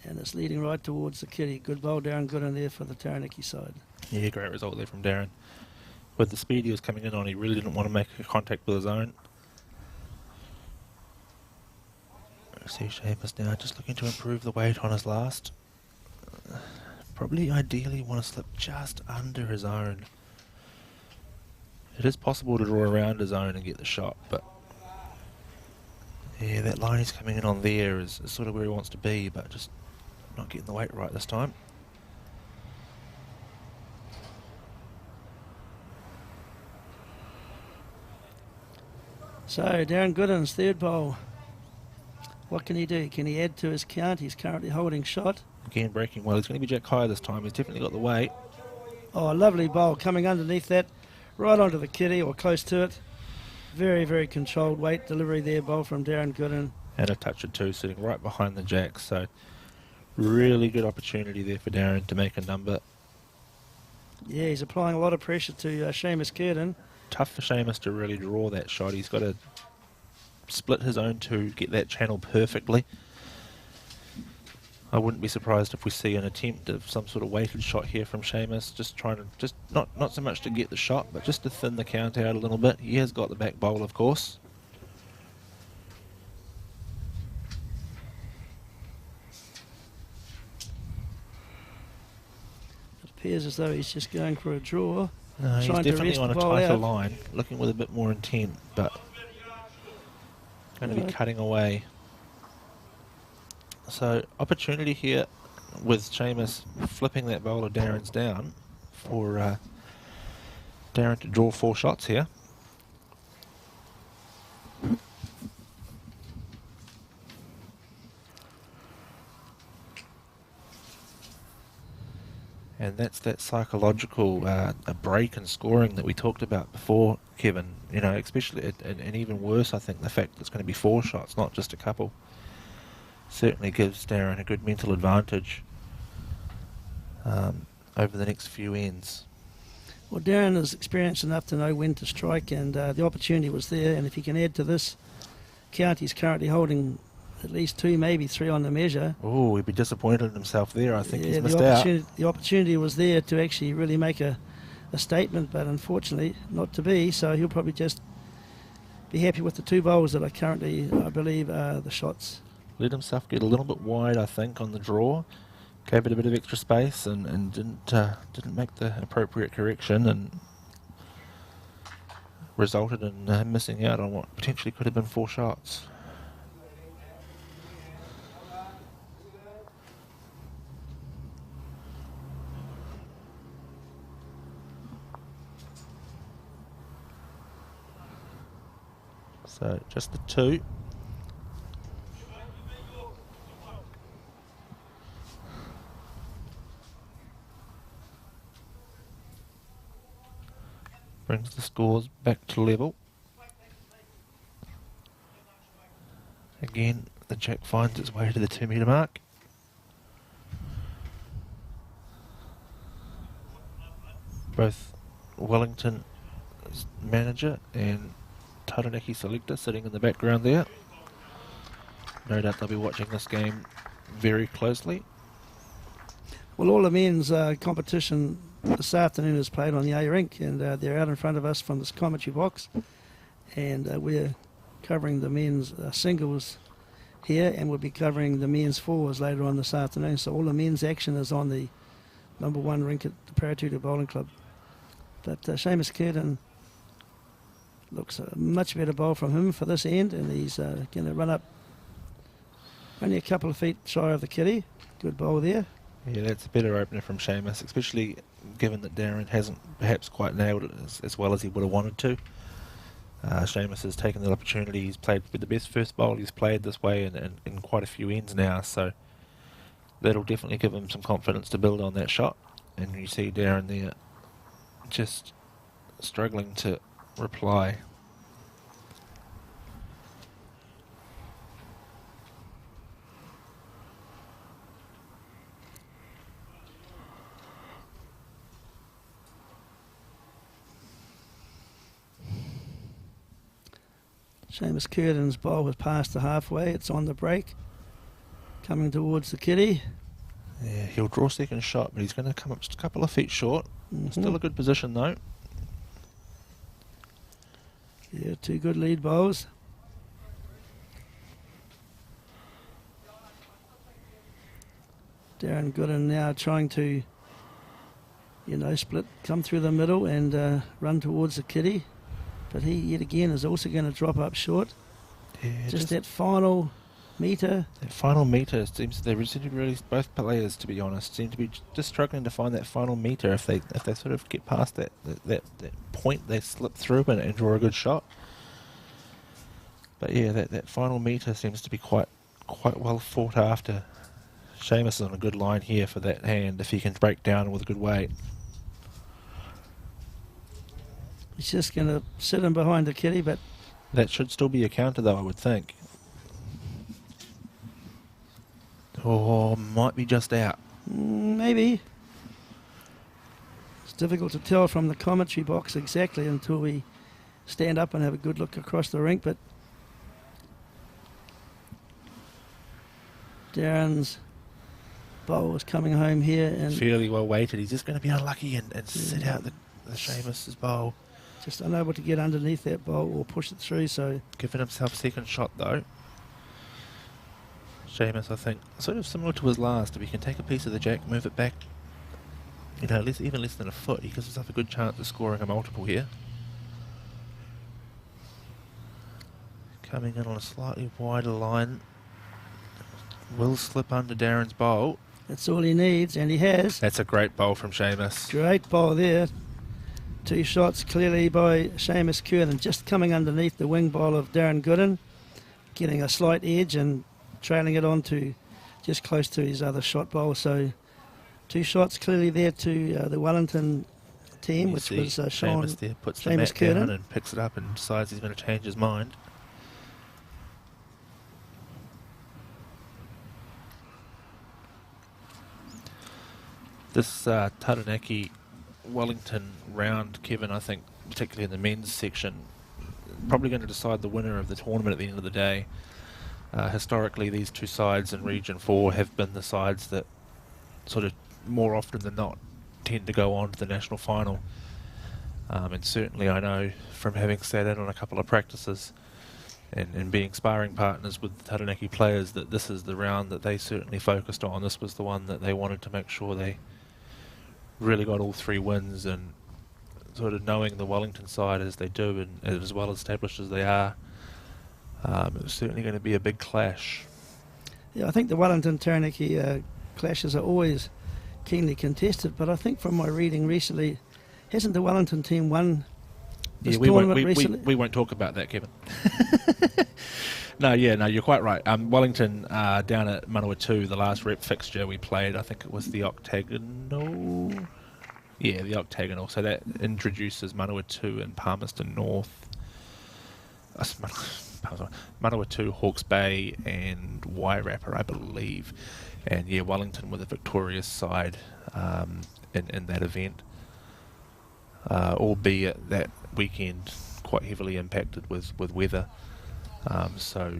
And it's leading right towards the kitty. Good bowl, Darren Gooden there for the Taranaki side. Yeah, great result there from Darren. With the speed he was coming in on, he really didn't want to make a contact with his own. See Seamus now just looking to improve the weight on his last. Probably ideally want to slip just under his own. It is possible to draw around his own and get the shot, but yeah, that line he's coming in on there is sort of where he wants to be, but just not getting the weight right this time. So Darren Gooden's third bowl. What can he do? Can he add to his count? He's currently holding shot. Again, breaking well. He's going to be jack high this time. He's definitely got the weight. Oh, a lovely bowl coming underneath that, right onto the kitty or close to it. Very, very controlled weight delivery there, bowl from Darren Gooden. And a touch or two sitting right behind the jack. So really good opportunity there for Darren to make a number. Yeah, he's applying a lot of pressure to Seamus Curtin. Tough for Seamus to really draw that shot. He's got to split his own to get that channel perfectly. I wouldn't be surprised if we see an attempt of some sort of weighted shot here from Seamus, just trying to, just not so much to get the shot, but just to thin the count out a little bit. He has got the back bowl, of course. It appears as though he's just going for a draw. No, he's definitely on a tighter line, looking with a bit more intent, but going to be cutting away. So opportunity here with Seamus flipping that bowl of Darren's down for Darren to draw 4 shots here. And that's that psychological a break in scoring that we talked about before, Kevin. You know, especially, and even worse, I think, the fact that it's going to be 4 shots, not just a couple. Certainly gives Darren a good mental advantage over the next few ends. Well, Darren is experienced enough to know when to strike, and the opportunity was there. And if he can add to this count, he's currently holding at least 2, maybe 3 on the measure. Oh, he'd be disappointed in himself there. I think yeah, he's missed out. The opportunity was there to actually really make a statement, but unfortunately not to be. So he'll probably just be happy with the 2 bowls that are currently, I believe, are the shots. Let himself get a little bit wide, I think, on the draw. Gave it a bit of extra space and didn't make the appropriate correction, and resulted in missing out on what potentially could have been 4 shots. So just the 2. Brings the scores back to level. Again, the jack finds its way to the 2 metre mark. Both Wellington manager and Taranaki selector sitting in the background there. No doubt they'll be watching this game very closely. Well, all the men's competition this afternoon is played on the A rink, and they're out in front of us from this commentary box, and we're covering the men's singles here, and we'll be covering the men's fours later on this afternoon. So all the men's action is on the number 1 rink at the Paritutu Bowling Club. But Seamus Curtin looks a much better bowl from him for this end, and he's going to run up only a couple of feet shy of the kitty. Good bowl there. Yeah, that's a better opener from Seamus, especially given that Darren hasn't perhaps quite nailed it as well as he would have wanted to. Seamus has taken the opportunity. He's played with the best first bowl he's played this way in quite a few ends now, so that'll definitely give him some confidence to build on that shot. And you see Darren there just struggling to reply. Seamus Curtin's bowl has passed the halfway. It's on the break, coming towards the kitty. Yeah, he'll draw second shot, but he's going to come up just a couple of feet short. Still a good position though. Yeah, 2 good lead bowls. Darren Gooden now trying to, split, come through the middle and run towards the kitty. But he, yet again, is also going to drop up short. Yeah, just that final metre. That final metre seems both players, to be honest, seem to be just struggling to find that final metre. If they sort of get past that point, they slip through and draw a good shot. But yeah, that final metre seems to be quite well fought after. Seamus is on a good line here for that hand if he can break down with a good weight. He's just going to sit in behind the kitty, but that should still be a counter, though, I would think. Or might be just out. Maybe. It's difficult to tell from the commentary box exactly until we stand up and have a good look across the rink, but Darren's bowl is coming home here. And fairly well weighted. He's just going to be unlucky and sit out the Seamus's bowl. Just unable to get underneath that bowl or push it through, so giving himself a second shot though. Seamus, I think, sort of similar to his last. If he can take a piece of the jack, move it back, even less than a foot, he gives himself a good chance of scoring a multiple here. Coming in on a slightly wider line. Will slip under Darren's bowl. That's all he needs, and he has. That's a great bowl from Seamus. Great bowl there. 2 shots clearly by Seamus Curtin, just coming underneath the wing bowl of Darren Gooden, getting a slight edge and trailing it on to just close to his other shot bowl. So 2 shots clearly there to the Wellington team, which was Sean Seamus there puts Seamus the Curtin mat down and picks it up and decides he's going to change his mind. This Taranaki Wellington round, Kevin, I think, particularly in the men's section, probably going to decide the winner of the tournament at the end of the day. Historically, these 2 sides in Region 4 have been the sides that sort of more often than not tend to go on to the national final. And certainly I know from having sat in on a couple of practices and being sparring partners with the Taranaki players that this is the round that they certainly focused on. This was the one that they wanted to make sure they really got all 3 wins, and sort of knowing the Wellington side as they do and as well established as they are, it was certainly going to be a big clash. Yeah, I think the Wellington-Taranaki clashes are always keenly contested, but I think from my reading recently, hasn't the Wellington team won this tournament recently? We won't talk about that, Kevin. No, you're quite right. Wellington down at Manawatu, the last rep fixture we played, I think it was the octagonal. Yeah, the octagonal. So that introduces Manawatu and Palmerston North. Manawatu, Hawke's Bay, and Wairarapa, I believe. And yeah, Wellington with a victorious side in that event. Albeit that weekend quite heavily impacted with weather. So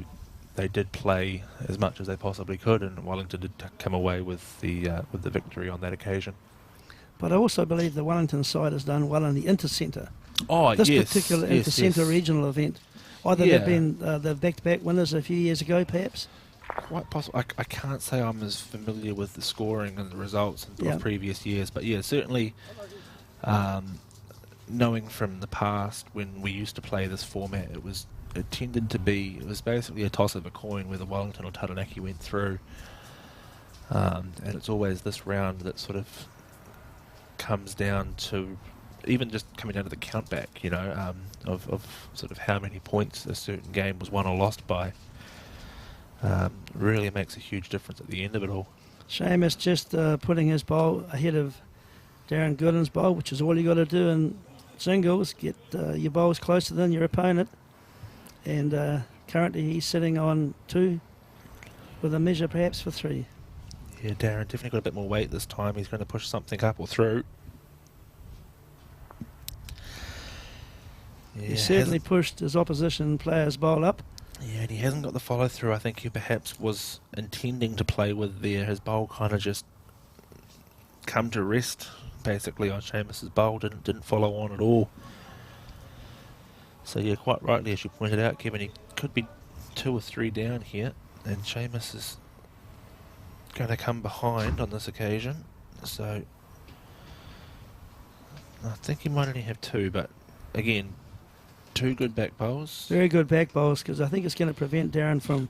they did play as much as they possibly could, and Wellington did come away with the victory on that occasion. But I also believe the Wellington side has done well in the Intercentre. Oh, This yes, particular yes, Intercentre yes. regional event. Either Yeah. they've been the back-to-back winners a few years ago, perhaps. Quite possible. I can't say I'm as familiar with the scoring and the results Yeah. of previous years, but yeah, certainly knowing from the past when we used to play this format, it was basically a toss of a coin whether Wellington or Taranaki went through, and it's always this round that sort of comes down to even just coming down to the count back, of sort of how many points a certain game was won or lost by. Really makes a huge difference at the end of it all. Seamus just putting his bowl ahead of Darren Gooden's bowl, which is all you got to do in singles. Get your bowls closer than your opponent. And currently he's sitting on 2 with a measure perhaps for 3. Yeah, Darren definitely got a bit more weight this time. He's going to push something up or through. Yeah, He certainly pushed his opposition player's bowl up. Yeah, and he hasn't got the follow through I think he perhaps was intending to play with there. His bowl kind of just come to rest basically on Seamus's bowl, didn't follow on at all. So yeah, quite rightly as you pointed out, Kevin, he could be 2 or 3 down here, and Seamus is going to come behind on this occasion. So I think he might only have 2, but again, 2 good back bowls. Very good back bowls, because I think it's going to prevent Darren from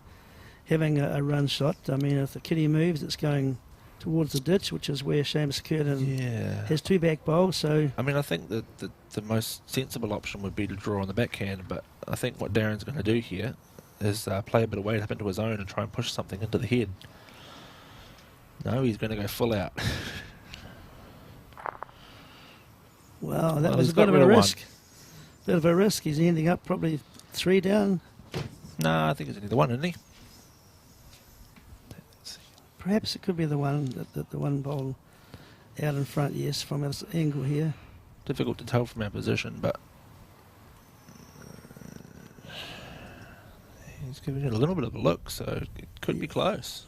having a run shot. I mean, if the kitty moves, it's going towards the ditch, which is where Seamus Curtin has 2 back bowls. So I mean, I think that the most sensible option would be to draw on the backhand, but I think what Darren's going to do here is play a bit of weight up into his own and try and push something into the head. No, he's going to go full out. well, that was a bit of a risk. Bit of a risk. He's ending up probably 3 down. No, I think it's only the one, isn't he? Perhaps it could be the one, the one bowl out in front, yes, from his angle here. Difficult to tell from our position, but he's giving it a little bit of a look, so it could be close.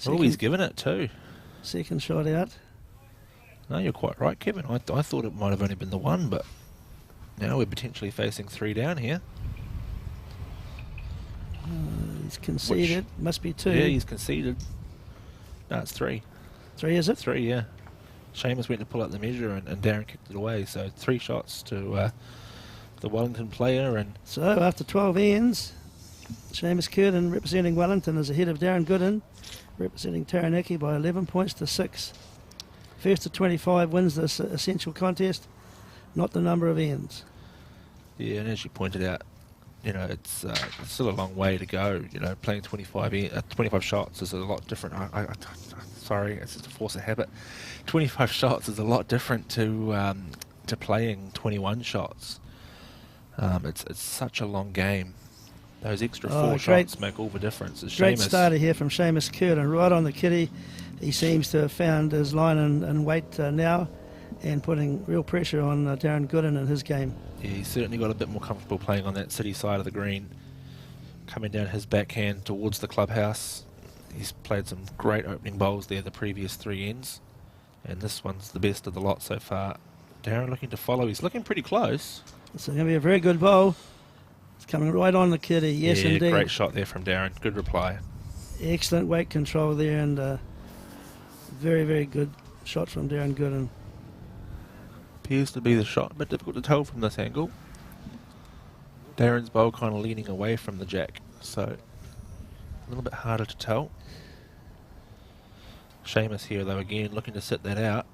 Oh, he's given it too. Second shot out. No, you're quite right, Kevin. I thought it might have only been the one, but now we're potentially facing 3 down here. He's conceded. Must be 2. Yeah, he's conceded. No, it's 3. 3, is it? 3, yeah. Seamus went to pull out the measure and Darren kicked it away. So 3 shots to the Wellington player. And so after 12 ends, Seamus Curtin representing Wellington is ahead of Darren Gooden, representing Taranaki by 11 points to 6. First to 25 wins this essential contest, not the number of ends. Yeah, and as you pointed out, it's still a long way to go. Playing 25 shots is a lot different. Sorry, it's just a force of habit. 25 shots is a lot different to playing 21 shots. It's such a long game. Those extra 4 shots make all the difference. Great starter here from Seamus Curtin, right on the kitty. He seems to have found his line and weight now, and putting real pressure on Darren Gooden in his game. Yeah, he's certainly got a bit more comfortable playing on that city side of the green. Coming down his backhand towards the clubhouse. He's played some great opening bowls there the previous 3 ends, and this one's the best of the lot so far. Darren looking to follow. He's looking pretty close. It's going to be a very good bowl. It's coming right on the kitty. Yes, yeah, indeed. Great shot there from Darren. Good reply. Excellent weight control there, and very, very good shot from Darren Gooden. Appears to be the shot, but difficult to tell from this angle. Darren's bowl kind of leaning away from the jack, so a little bit harder to tell. Seamus here, though, again looking to sit that out.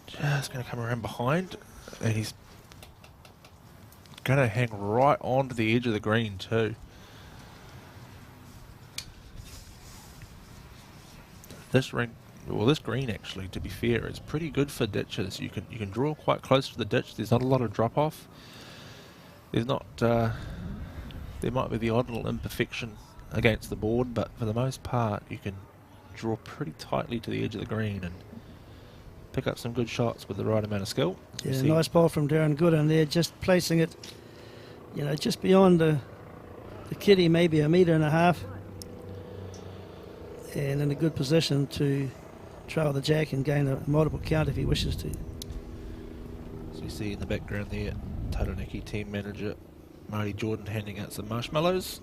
Just going to come around behind, and he's going to hang right onto the edge of the green too. This ring Well, this green actually, to be fair, is pretty good for ditches. You can draw quite close to the ditch. There's not a lot of drop off. There's not. There might be the odd little imperfection against the board, but for the most part, you can draw pretty tightly to the edge of the green and pick up some good shots with the right amount of skill. Yeah, nice ball from Darren Gooden there, just placing it, you know, just beyond the kitty, maybe 1.5 meters, and in a good position to trail the jack and gain a multiple count if he wishes to. So you see in the background there, Taranaki team manager Marty Jordan handing out some marshmallows.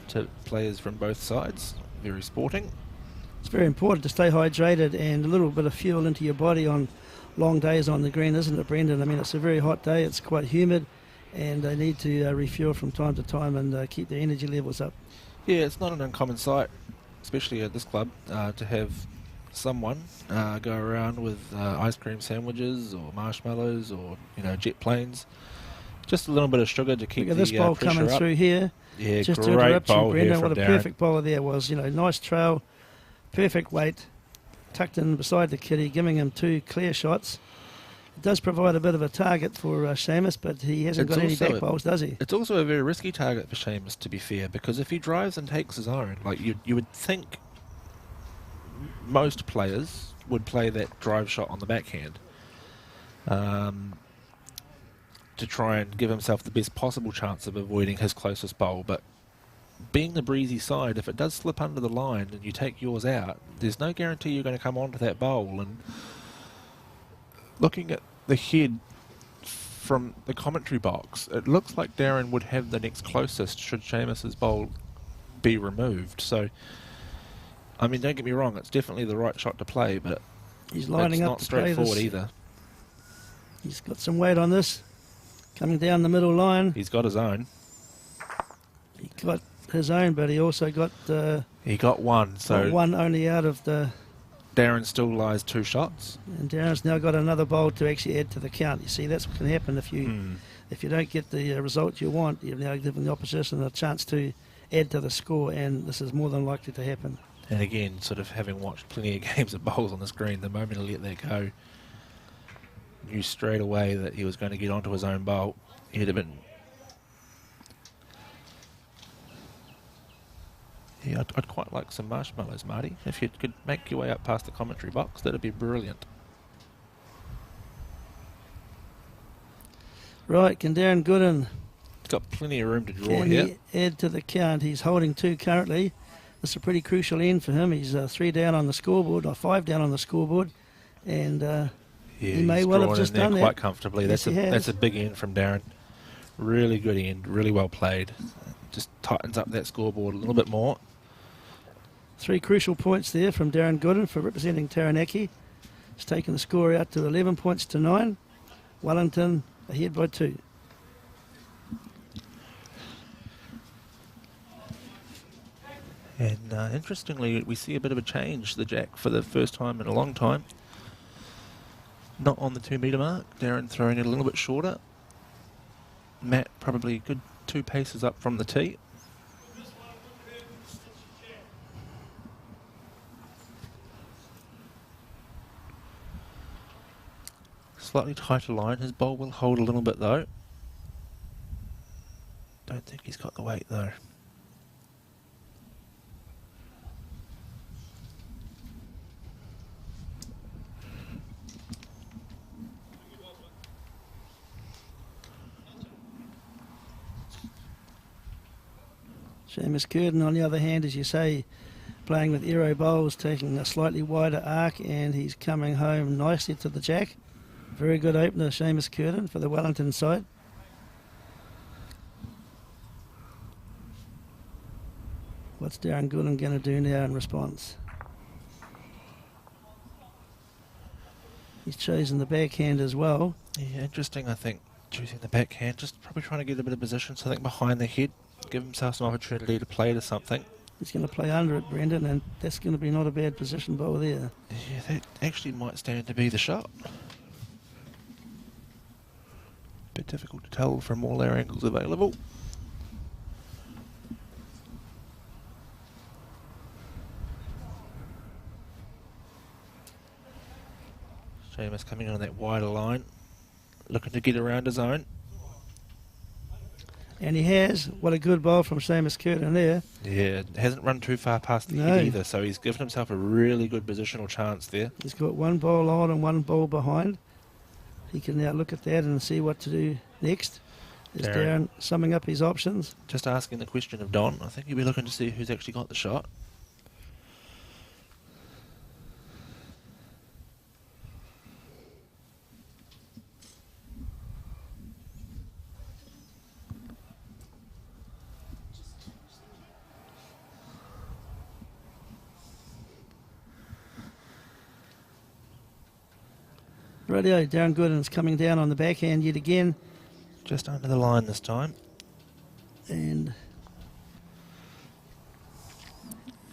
To players from both sides, very sporting. It's very important to stay hydrated and a little bit of fuel into your body on long days on the green, isn't it, Brendan? I mean, it's a very hot day, it's quite humid, and they need to refuel from time to time and keep their energy levels up. Yeah, it's not an uncommon sight, especially at this club, to have someone go around with ice cream sandwiches or marshmallows or, you know, jet planes. Just a little bit of sugar to keep Look at this bowl coming up. through here. Yeah, just to great interrupt you, bowl Brendan, here what from a Darren. perfect bowler there was. You know, nice trail, perfect weight, tucked in beside the kitty, giving him 2 clear shots. It does provide a bit of a target for Seamus, but he hasn't got any back bowls, does he? It's also a very risky target for Seamus, to be fair, because if he drives and takes his iron, like you would think most players would play that drive shot on the backhand to try and give himself the best possible chance of avoiding his closest bowl. But being the breezy side, if it does slip under the line and you take yours out, there's no guarantee you're going to come onto that bowl. And looking at the head from the commentary box, it looks like Darren would have the next closest should Seamus's bowl be removed. So, I mean, don't get me wrong, it's definitely the right shot to play, but he's lining it's up not to play straightforward this. either. He's got some weight on this, coming down the middle line. He's got his own. He got his own, but he also got He got one, so one only out of the. Darren still lies 2 shots. And Darren's now got another bowl to actually add to the count. You see, that's what can happen if you don't get the result you want. You've now given the opposition a chance to add to the score, and this is more than likely to happen. And again, sort of having watched plenty of games of bowls on the screen, the moment he let that go, knew straight away that he was going to get onto his own bowl. He'd have been... Yeah, I'd quite like some marshmallows, Marty. If you could make your way up past the commentary box, that'd be brilliant. Right, can Darren Gooden... He's got plenty of room to draw Can here. he add to the count? He's holding 2 currently. This is a pretty crucial end for him. He's 3 down on the scoreboard, or 5 down on the scoreboard, and he may well have just done that quite comfortably. Yes, That's a big end from Darren. Really good end, really well played. Just tightens up that scoreboard a little bit more. 3 crucial points there from Darren Gooden for representing Taranaki. He's taken the score out to 11 points to 9. Wellington ahead by 2. And interestingly, we see a bit of a change. The jack, for the first time in a long time, not on the 2 metre mark. Darren throwing it a little bit shorter. Matt probably a good 2 paces up from the tee. Slightly tighter line. His bowl will hold a little bit though. Don't think he's got the weight though. Seamus Curtin, on the other hand, as you say, playing with aero bowls, taking a slightly wider arc, and he's coming home nicely to the jack. Very good opener, Seamus Curtin, for the Wellington side. What's Darren Gooden going to do now in response? He's chosen the backhand as well. Yeah, interesting, I think, choosing the backhand, just probably trying to get a bit of position, so I think behind the head, give himself some opportunity to play to something. He's going to play under it, Brendan, and that's going to be not a bad position bowl there. Yeah, that actually might stand to be the shot. Bit difficult to tell from all our angles available. Seamus coming on that wider line, looking to get around his own. And he has. What a good bowl from Seamus Curtin there. Yeah, hasn't run too far past the No. head either, so he's given himself a really good positional chance there. He's got one ball on and one ball behind. He can now look at that and see what to do next. Is Darren summing up his options? Just asking the question of Don. I think he'll be looking to see who's actually got the shot. Radio, Darren Gooden's coming down on the backhand yet again. Just under the line this time. And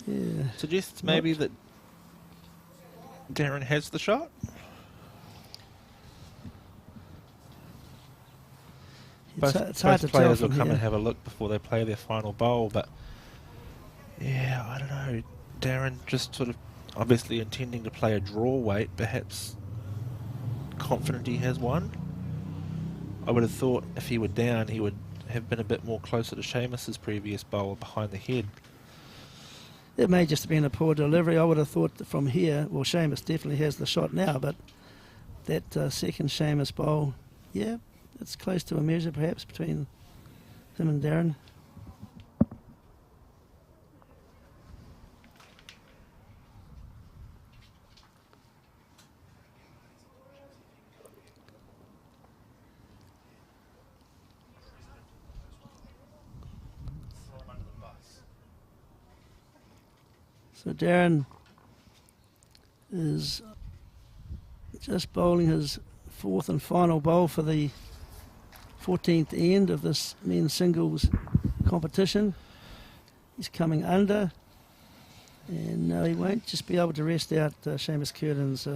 yeah, suggests maybe that Darren has the shot. It's hard to tell. Players will come and have a look before they play their final bowl, but yeah, I don't know. Darren just sort of obviously intending to play a draw weight, perhaps confident he has one. I would have thought if he were down, he would have been a bit more closer to Seamus's previous bowl behind the head. It may just have been a poor delivery. I would have thought that from here, well, Seamus definitely has the shot now, but that second Seamus bowl, yeah, it's close to a measure perhaps between him and Darren. So Darren is just bowling his fourth and final bowl for the 14th end of this men's singles competition. He's coming under, and no, he won't just be able to rest out Seamus Curtin's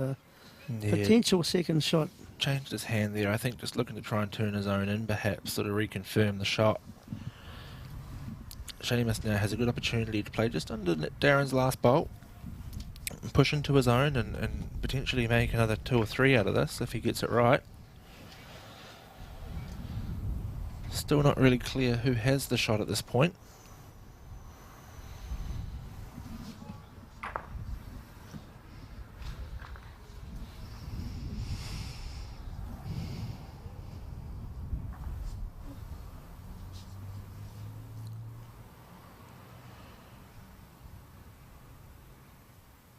potential second shot. Changed his hand there, I think, just looking to try and turn his own in, perhaps, sort of reconfirm the shot. Seamus now has a good opportunity to play just under Darren's last bowl, push into his own and potentially make another 2 or 3 out of this if he gets it right. Still not really clear who has the shot at this point.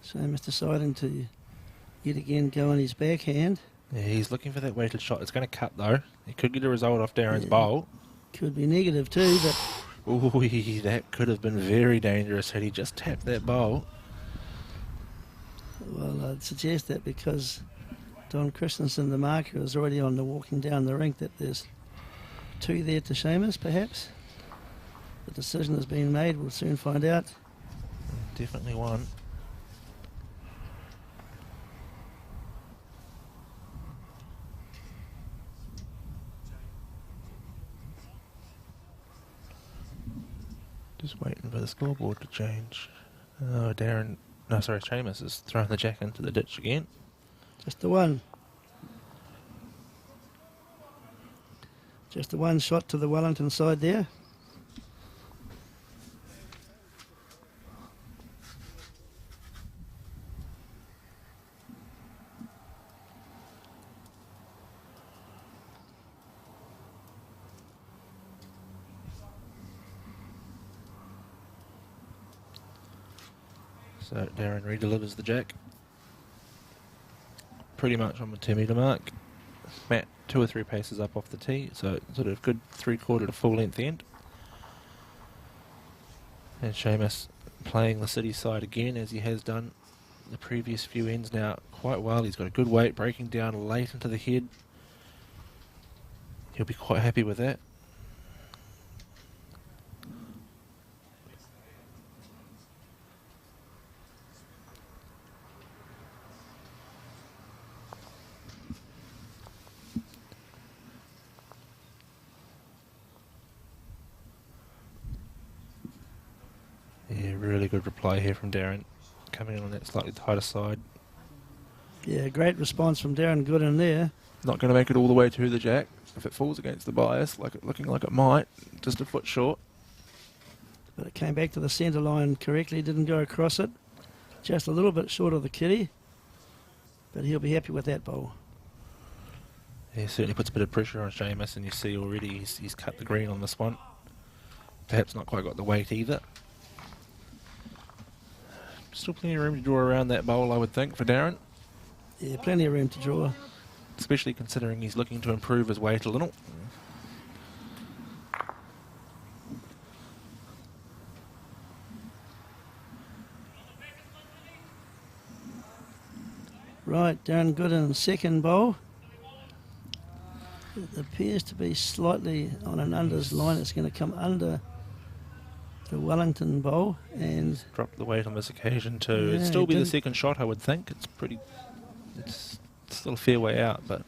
Seamus deciding to yet again go on his backhand. Yeah, he's looking for that weighted shot. It's going to cut though. He could get a result off Darren's bowl. Could be negative too, but ooh, that could have been very dangerous had he just tapped that bowl. Well, I'd suggest that because Don Christensen, the marker, is already on the walking down the rink, that there's 2 there to Seamus, perhaps. The decision has been made. We'll soon find out. Definitely one. Just waiting for the scoreboard to change. Oh, Seamus has thrown the jack into the ditch again. Just the one. Just the one shot to the Wellington side there. So Darren redelivers the jack. Pretty much on the 2 metre mark. Matt 2 or 3 paces up off the tee, so sort of good 3/4 to full length end. And Seamus playing the city side again as he has done the previous few ends now quite well. He's got a good weight breaking down late into the head. He'll be quite happy with that. Yeah, really good reply here from Darren, coming in on that slightly tighter side. Yeah, great response from Darren Gooden there. Not going to make it all the way to the jack. If it falls against the bias, looking like it might, just a foot short. But it came back to the centre line correctly, didn't go across it. Just a little bit short of the kitty. But he'll be happy with that bowl. Yeah, certainly puts a bit of pressure on Seamus, and you see already he's cut the green on this one. Perhaps not quite got the weight either. Still plenty of room to draw around that bowl, I would think, for Darren. Yeah, plenty of room to draw. Especially considering he's looking to improve his weight a little. Right, Darren Gooden's second bowl. It appears to be slightly on an unders line. It's going to come under the Wellington bowl and Dropped the weight on this occasion too. Yeah, It'd still he be the didn't- second shot, I would think. It's still a fair way out, but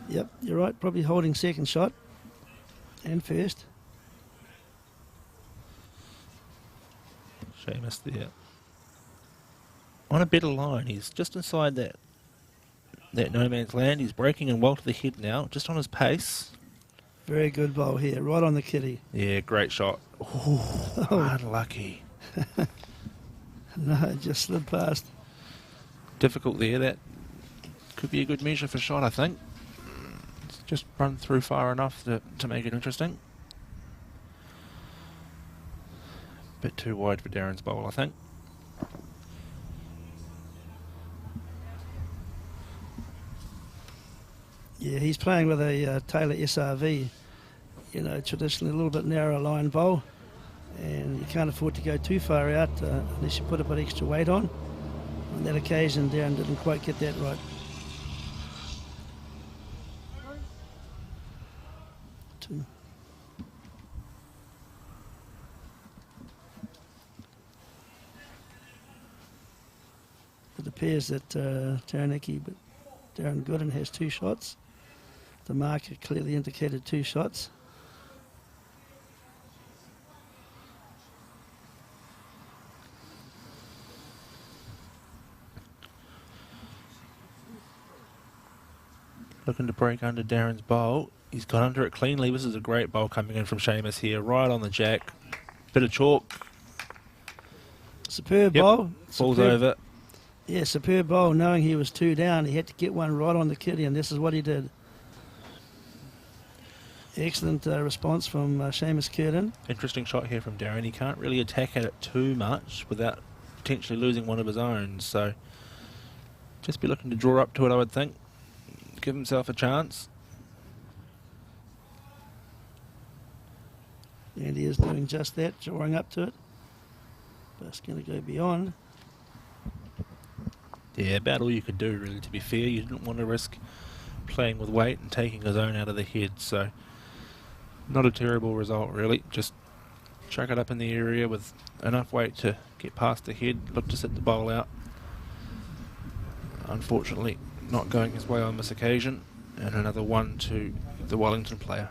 yep, you're right, probably holding second shot and first. Seamus there. On a better line, he's just inside that no man's land. He's breaking and well to the head now, just on his pace. Very good bowl here, right on the kitty. Yeah, great shot. Ooh, unlucky. No, it just slid past. Difficult there. That could be a good measure for shot, I think. It's just run through far enough to make it interesting. Bit too wide for Darren's bowl, I think. Yeah, he's playing with a Taylor SRV, you know, traditionally a little bit narrower line bowl, and you can't afford to go too far out unless you put a bit extra weight on. On that occasion, Darren didn't quite get that right. Two. It appears that Taranaki, but Darren Gooden has two shots. The marker clearly indicated two shots. Looking to break under Darren's bowl. He's got under it cleanly. This is a great bowl coming in from Seamus here, right on the jack. Bit of chalk. Superb Yep, bowl. falls Superb. over. Yeah, superb bowl. Knowing he was two down, he had to get one right on the kitty, and this is what he did. Excellent response from Seamus Curtin. Interesting shot here from Darren. He can't really attack at it too much without potentially losing one of his own. So just be looking to draw up to it, I would think. Give himself a chance. And he is doing just that, drawing up to it. But it's going to go beyond. Yeah, about all you could do, really, to be fair. You didn't want to risk playing with weight and taking his own out of the head. So not a terrible result, really. Just chuck it up in the area with enough weight to get past the head. Look to sit the bowl out. Unfortunately, not going his way on this occasion. And another one to the Wellington player.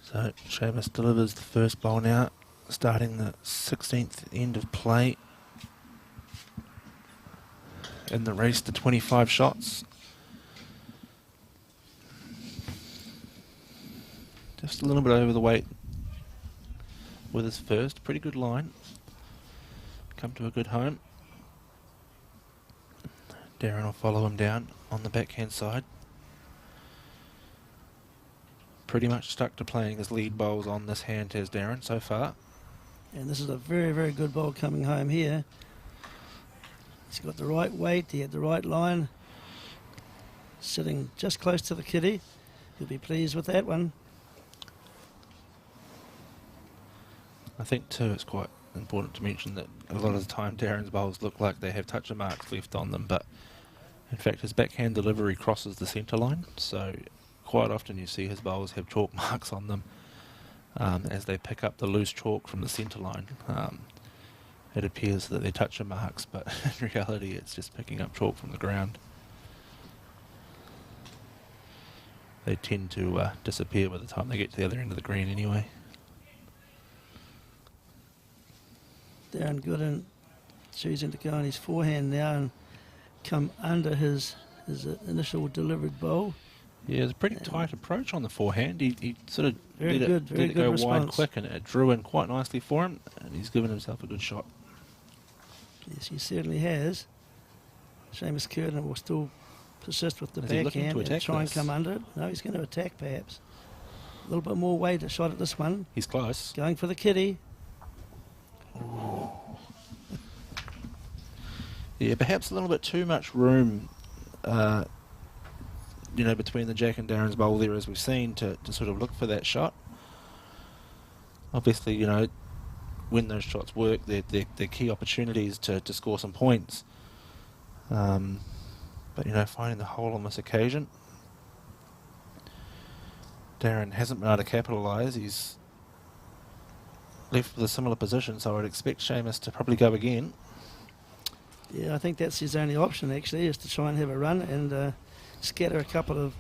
So Seamus delivers the first bowl now, starting the 16th end of play in the race to 25 shots. Just a little bit over the weight with his first. Pretty good line. Come to a good home. Darren will follow him down on the backhand side. Pretty much stuck to playing his lead bowls on this hand has Darren so far. And this is a very, very good bowl coming home here. He's got the right weight, he had the right line. Sitting just close to the kitty. He'll be pleased with that one. I think too it's quite important to mention that a lot of the time Darren's bowls look like they have touch of marks left on them, but in fact his backhand delivery crosses the centre line, so quite often you see his bowls have chalk marks on them as they pick up the loose chalk from the centre line. it appears that they're toucher marks, but in reality it's just picking up chalk from the ground. They tend to disappear by the time they get to the other end of the green anyway. Darren Gooden choosing to go on his forehand now and come under his initial delivered bowl. Yeah, it's a pretty tight approach on the forehand. He sort of Very let good it go wide response. quick, and it drew in quite nicely for him, and he's given himself a good shot. Yes, he certainly has. Seamus Curtin will still persist with the Is he looking backhand to and attack try and this? come under it. No, he's going to attack perhaps. A little bit more weight, a shot at this one. He's close. Going for the kitty. Yeah, perhaps a little bit too much room, between the Jack and Darren's bowl there, as we've seen, to sort of look for that shot. Obviously, when those shots work, they're key opportunities to score some points. But, finding the hole on this occasion, Darren hasn't been able to capitalise. He's left with a similar position, so I'd expect Seamus to probably go again. Yeah, I think that's his only option actually, is to try and have a run and scatter a couple of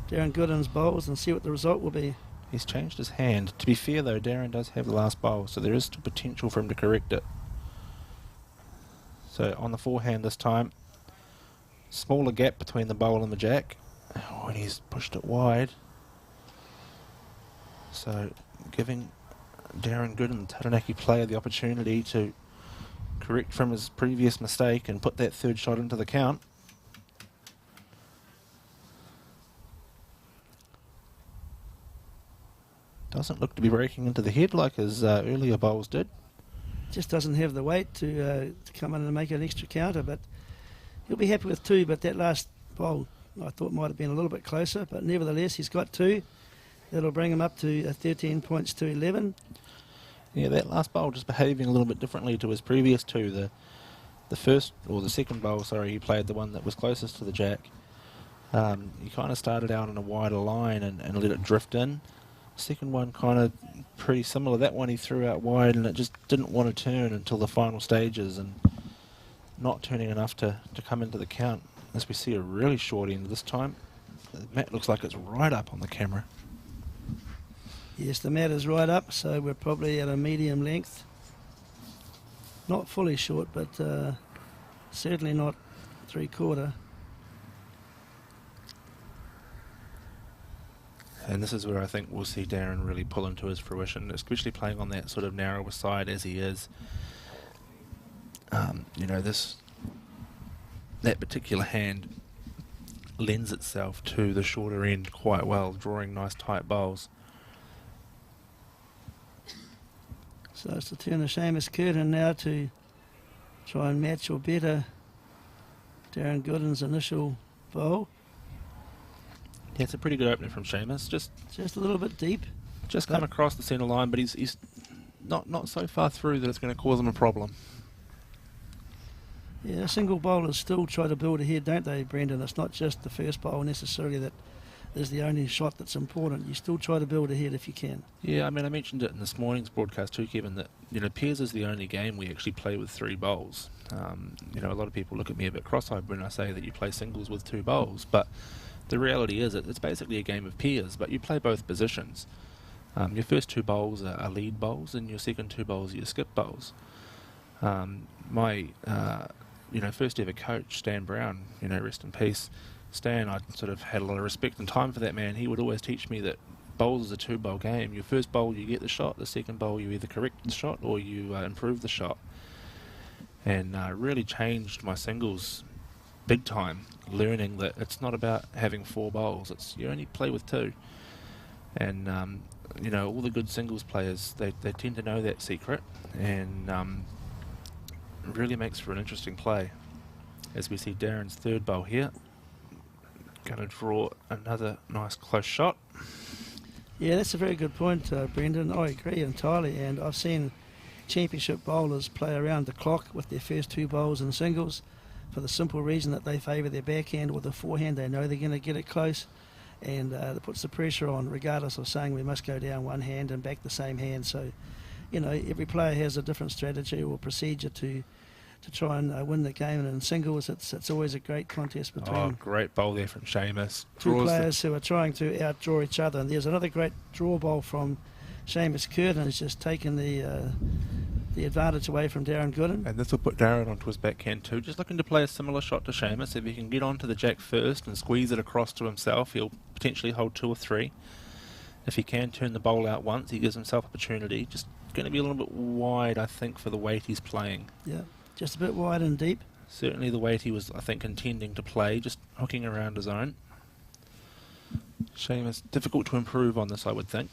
Darren Gooden's bowls and see what the result will be. He's changed his hand. To be fair though, Darren does have the last bowl, so there is still potential for him to correct it. So on the forehand this time, smaller gap between the bowl and the jack. Oh, and he's pushed it wide. So giving Darren Gooden, the Taranaki player, the opportunity to correct from his previous mistake and put that third shot into the count. Doesn't look to be breaking into the head like his earlier bowls did. Just doesn't have the weight to come in and make an extra counter, but he'll be happy with two. But that last bowl I thought might have been a little bit closer, but nevertheless he's got two. That'll bring him up to 13 points to 11. Yeah, that last bowl just behaving a little bit differently to his previous two. The first, or the second bowl, sorry, he played the one that was closest to the jack. He kind of started out on a wider line and let it drift in. Second one kind of pretty similar. That one he threw out wide and it just didn't want to turn until the final stages, and not turning enough to come into the count, as we see a really short end this time. The mat looks like it's right up on the camera. Yes, the mat is right up, so we're probably at a medium length. Not fully short, but certainly not 3/4. And this is where I think we'll see Darren really pull into his fruition, especially playing on that sort of narrower side as he is. That particular hand lends itself to the shorter end quite well, drawing nice tight bowls. So it's the turn of Seamus Curtin now to try and match or better Darren Gooden's initial bowl. Yeah, it's a pretty good opening from Seamus. Just a little bit deep. Just come across the centre line, but he's not so far through that it's going to cause him a problem. Yeah, single bowlers still try to build ahead, don't they, Brendan? It's not just the first bowl necessarily that is the only shot that's important. You still try to build ahead if you can. Yeah, I mean, I mentioned it in this morning's broadcast too, Kevin, that, pairs is the only game we actually play with three bowls. A lot of people look at me a bit cross-eyed when I say that you play singles with two bowls, but the reality is it's basically a game of pairs, but you play both positions. Your first two bowls are lead bowls, and your second two bowls are your skip bowls. My first ever coach, Stan Brown, rest in peace, Stan, I sort of had a lot of respect and time for that man. He would always teach me that bowls is a two-bowl game. Your first bowl, you get the shot. The second bowl, you either correct the shot or you improve the shot. And really changed my singles big time, learning that it's not about having four bowls. You only play with two. And, all the good singles players, they tend to know that secret, and it really makes for an interesting play. As we see Darren's third bowl here. Going to draw another nice close shot. Yeah, that's a very good point, Brendan. I agree entirely, and I've seen championship bowlers play around the clock with their first two bowls in singles for the simple reason that they favour their backhand or the forehand. They know they're going to get it close, and it puts the pressure on, regardless of saying we must go down one hand and back the same hand. So you know, every player has a different strategy or procedure to try and win the game. And in singles, it's always a great contest between great bowl there from Seamus. two players who are trying to outdraw each other. And there's another great draw bowl from Seamus Curtin, who's just taken the advantage away from Darren Gooden. And this will put Darren onto his backhand too. Just looking to play a similar shot to Seamus. If he can get onto the jack first and squeeze it across to himself, he'll potentially hold 2 or 3. If he can turn the bowl out once, he gives himself opportunity. Just going to be a little bit wide, I think, for the weight he's playing. Yeah, just a bit wide and deep. Certainly the weight he was, I think, intending to play, just hooking around his own. Seamus, difficult to improve on this, I would think.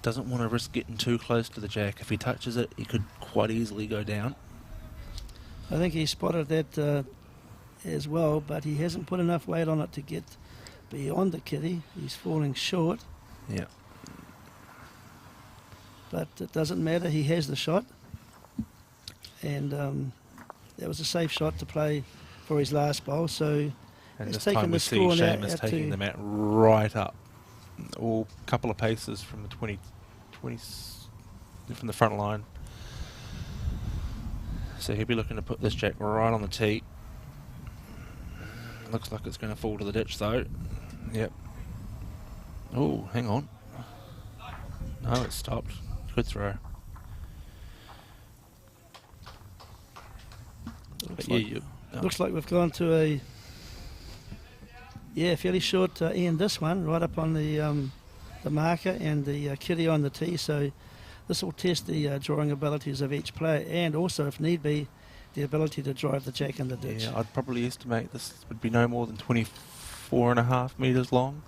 Doesn't want to risk getting too close to the jack. If he touches it, he could quite easily go down. I think he spotted that as well, but he hasn't put enough weight on it to get beyond the kitty. He's falling short. Yeah. But it doesn't matter. He has the shot. And that was a safe shot to play for his last bowl. So and it's this time taken we the see score Seamus out taking to the mat right up. All couple of paces from the 20 from the front line. So he'll be looking to put this jack right on the tee. Looks like it's going to fall to the ditch though. Yep. Oh, hang on. No, it stopped. Good throw. Looks like we've gone to a fairly short end this one, right up on the marker and the kitty on the tee. So this will test the drawing abilities of each player, and also, if need be, the ability to drive the jack in the ditch. Yeah, I'd probably estimate this would be no more than 24.5 metres long.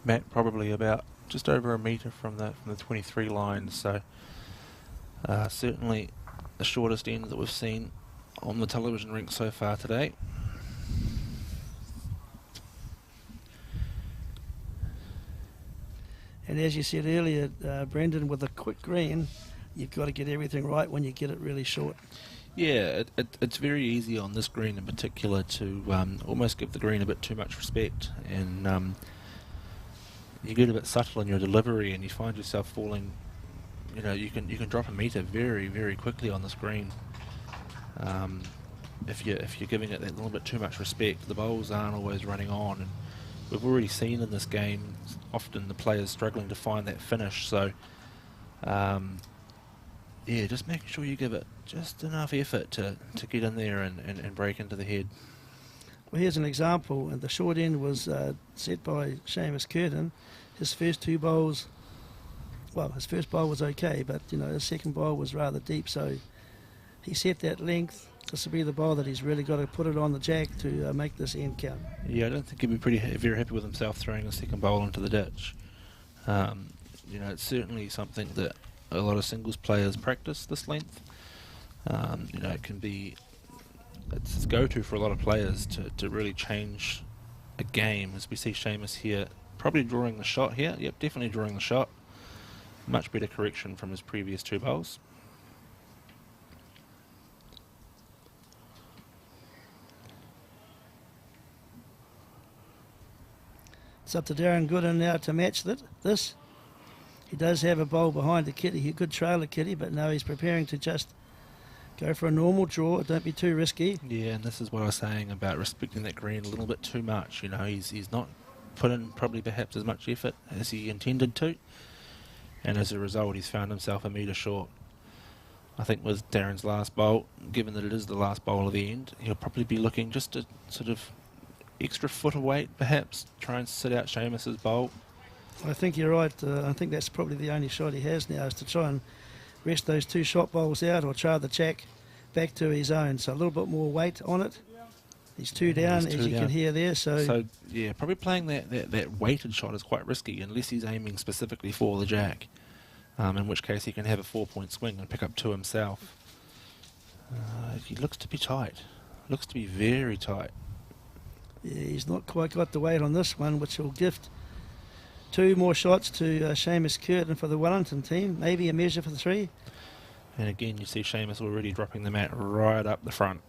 Matt probably about just over a metre from the 23 line. So certainly the shortest end that we've seen on the television rink so far today. And as you said earlier, Brendan, with a quick green, you've got to get everything right when you get it really short. Yeah, it's very easy on this green in particular to almost give the green a bit too much respect, and you get a bit subtle in your delivery, and you find yourself falling. You know, you can drop a metre very, very quickly on this green. If you're giving it that little bit too much respect, the bowls aren't always running on, and we've already seen in this game often the players struggling to find that finish. So yeah, just making sure you give it just enough effort to get in there and break into the head. Well, here's an example. The short end was set by Seamus Curtin. His first 2 bowls, well, his first bowl was okay, but you know, his second bowl was rather deep, so he set that length. This will be the bowl that he's really got to put it on the jack to make this end count. Yeah, I don't think he'd be very happy with himself throwing the second bowl into the ditch. You know, it's certainly something that a lot of singles players practice, this length. You know, it can be, it's go-to for a lot of players to really change a game, as we see Seamus here probably drawing the shot here. Yep, definitely drawing the shot. Much better correction from his previous 2 bowls. It's up to Darren Gooden now to match this. He does have a bowl behind the kitty. He could trail the kitty, but no, he's preparing to just go for a normal draw. Don't be too risky. Yeah, and this is what I was saying about respecting that green a little bit too much. You know, he's not put in probably perhaps as much effort as he intended to, and as a result he's found himself a metre short. I think with Darren's last bowl, given that it is the last bowl of the end, he'll probably be looking just to sort of extra foot of weight perhaps, try and sit out Seamus's bowl. I think you're right. I think that's probably the only shot he has now, is to try and rest those 2 shot bowls out or trail the jack back to his own. So a little bit more weight on it. He's 2 down, as you can hear there. So yeah, probably playing that weighted shot is quite risky unless he's aiming specifically for the jack, in which case he can have a 4-point swing and pick up 2 himself. He looks to be tight. Looks to be very tight. Yeah, he's not quite got the weight on this one, which will gift 2 more shots to Seamus Curtin for the Wellington team. Maybe a measure for 3. And again, you see Seamus already dropping the mat right up the front.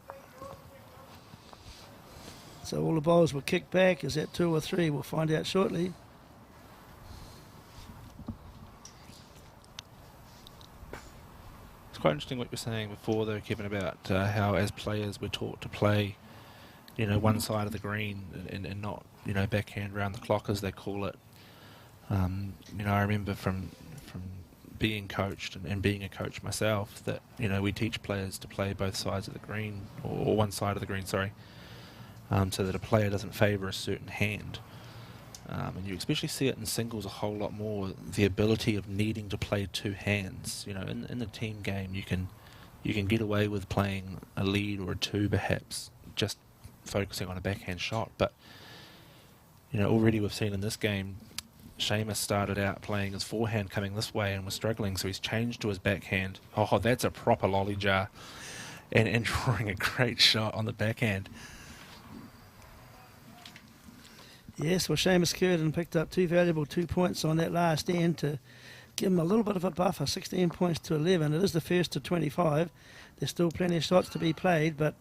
So all the bowls were kicked back. Is that 2 or 3? We'll find out shortly. quite interesting what you were saying before, though, Kevin, about how as players we're taught to play, one side of the green and not, backhand round the clock, as they call it. I remember from being coached and being a coach myself that, we teach players to play both sides of the green, or one side of the green, sorry, so that a player doesn't favour a certain hand. And you especially see it in singles a whole lot more, the ability of needing to play two hands. In the team game, you can get away with playing a lead or a two, perhaps, just focusing on a backhand shot. But, already we've seen in this game, Seamus started out playing his forehand coming this way and was struggling, so he's changed to his backhand. Oh, that's a proper lolly jar. And drawing a great shot on the backhand. Yes, well, Seamus Curtin picked up 2 valuable 2 points on that last end to give him a little bit of a buffer, 16 points to 11. It is the first to 25. There's still plenty of shots to be played, but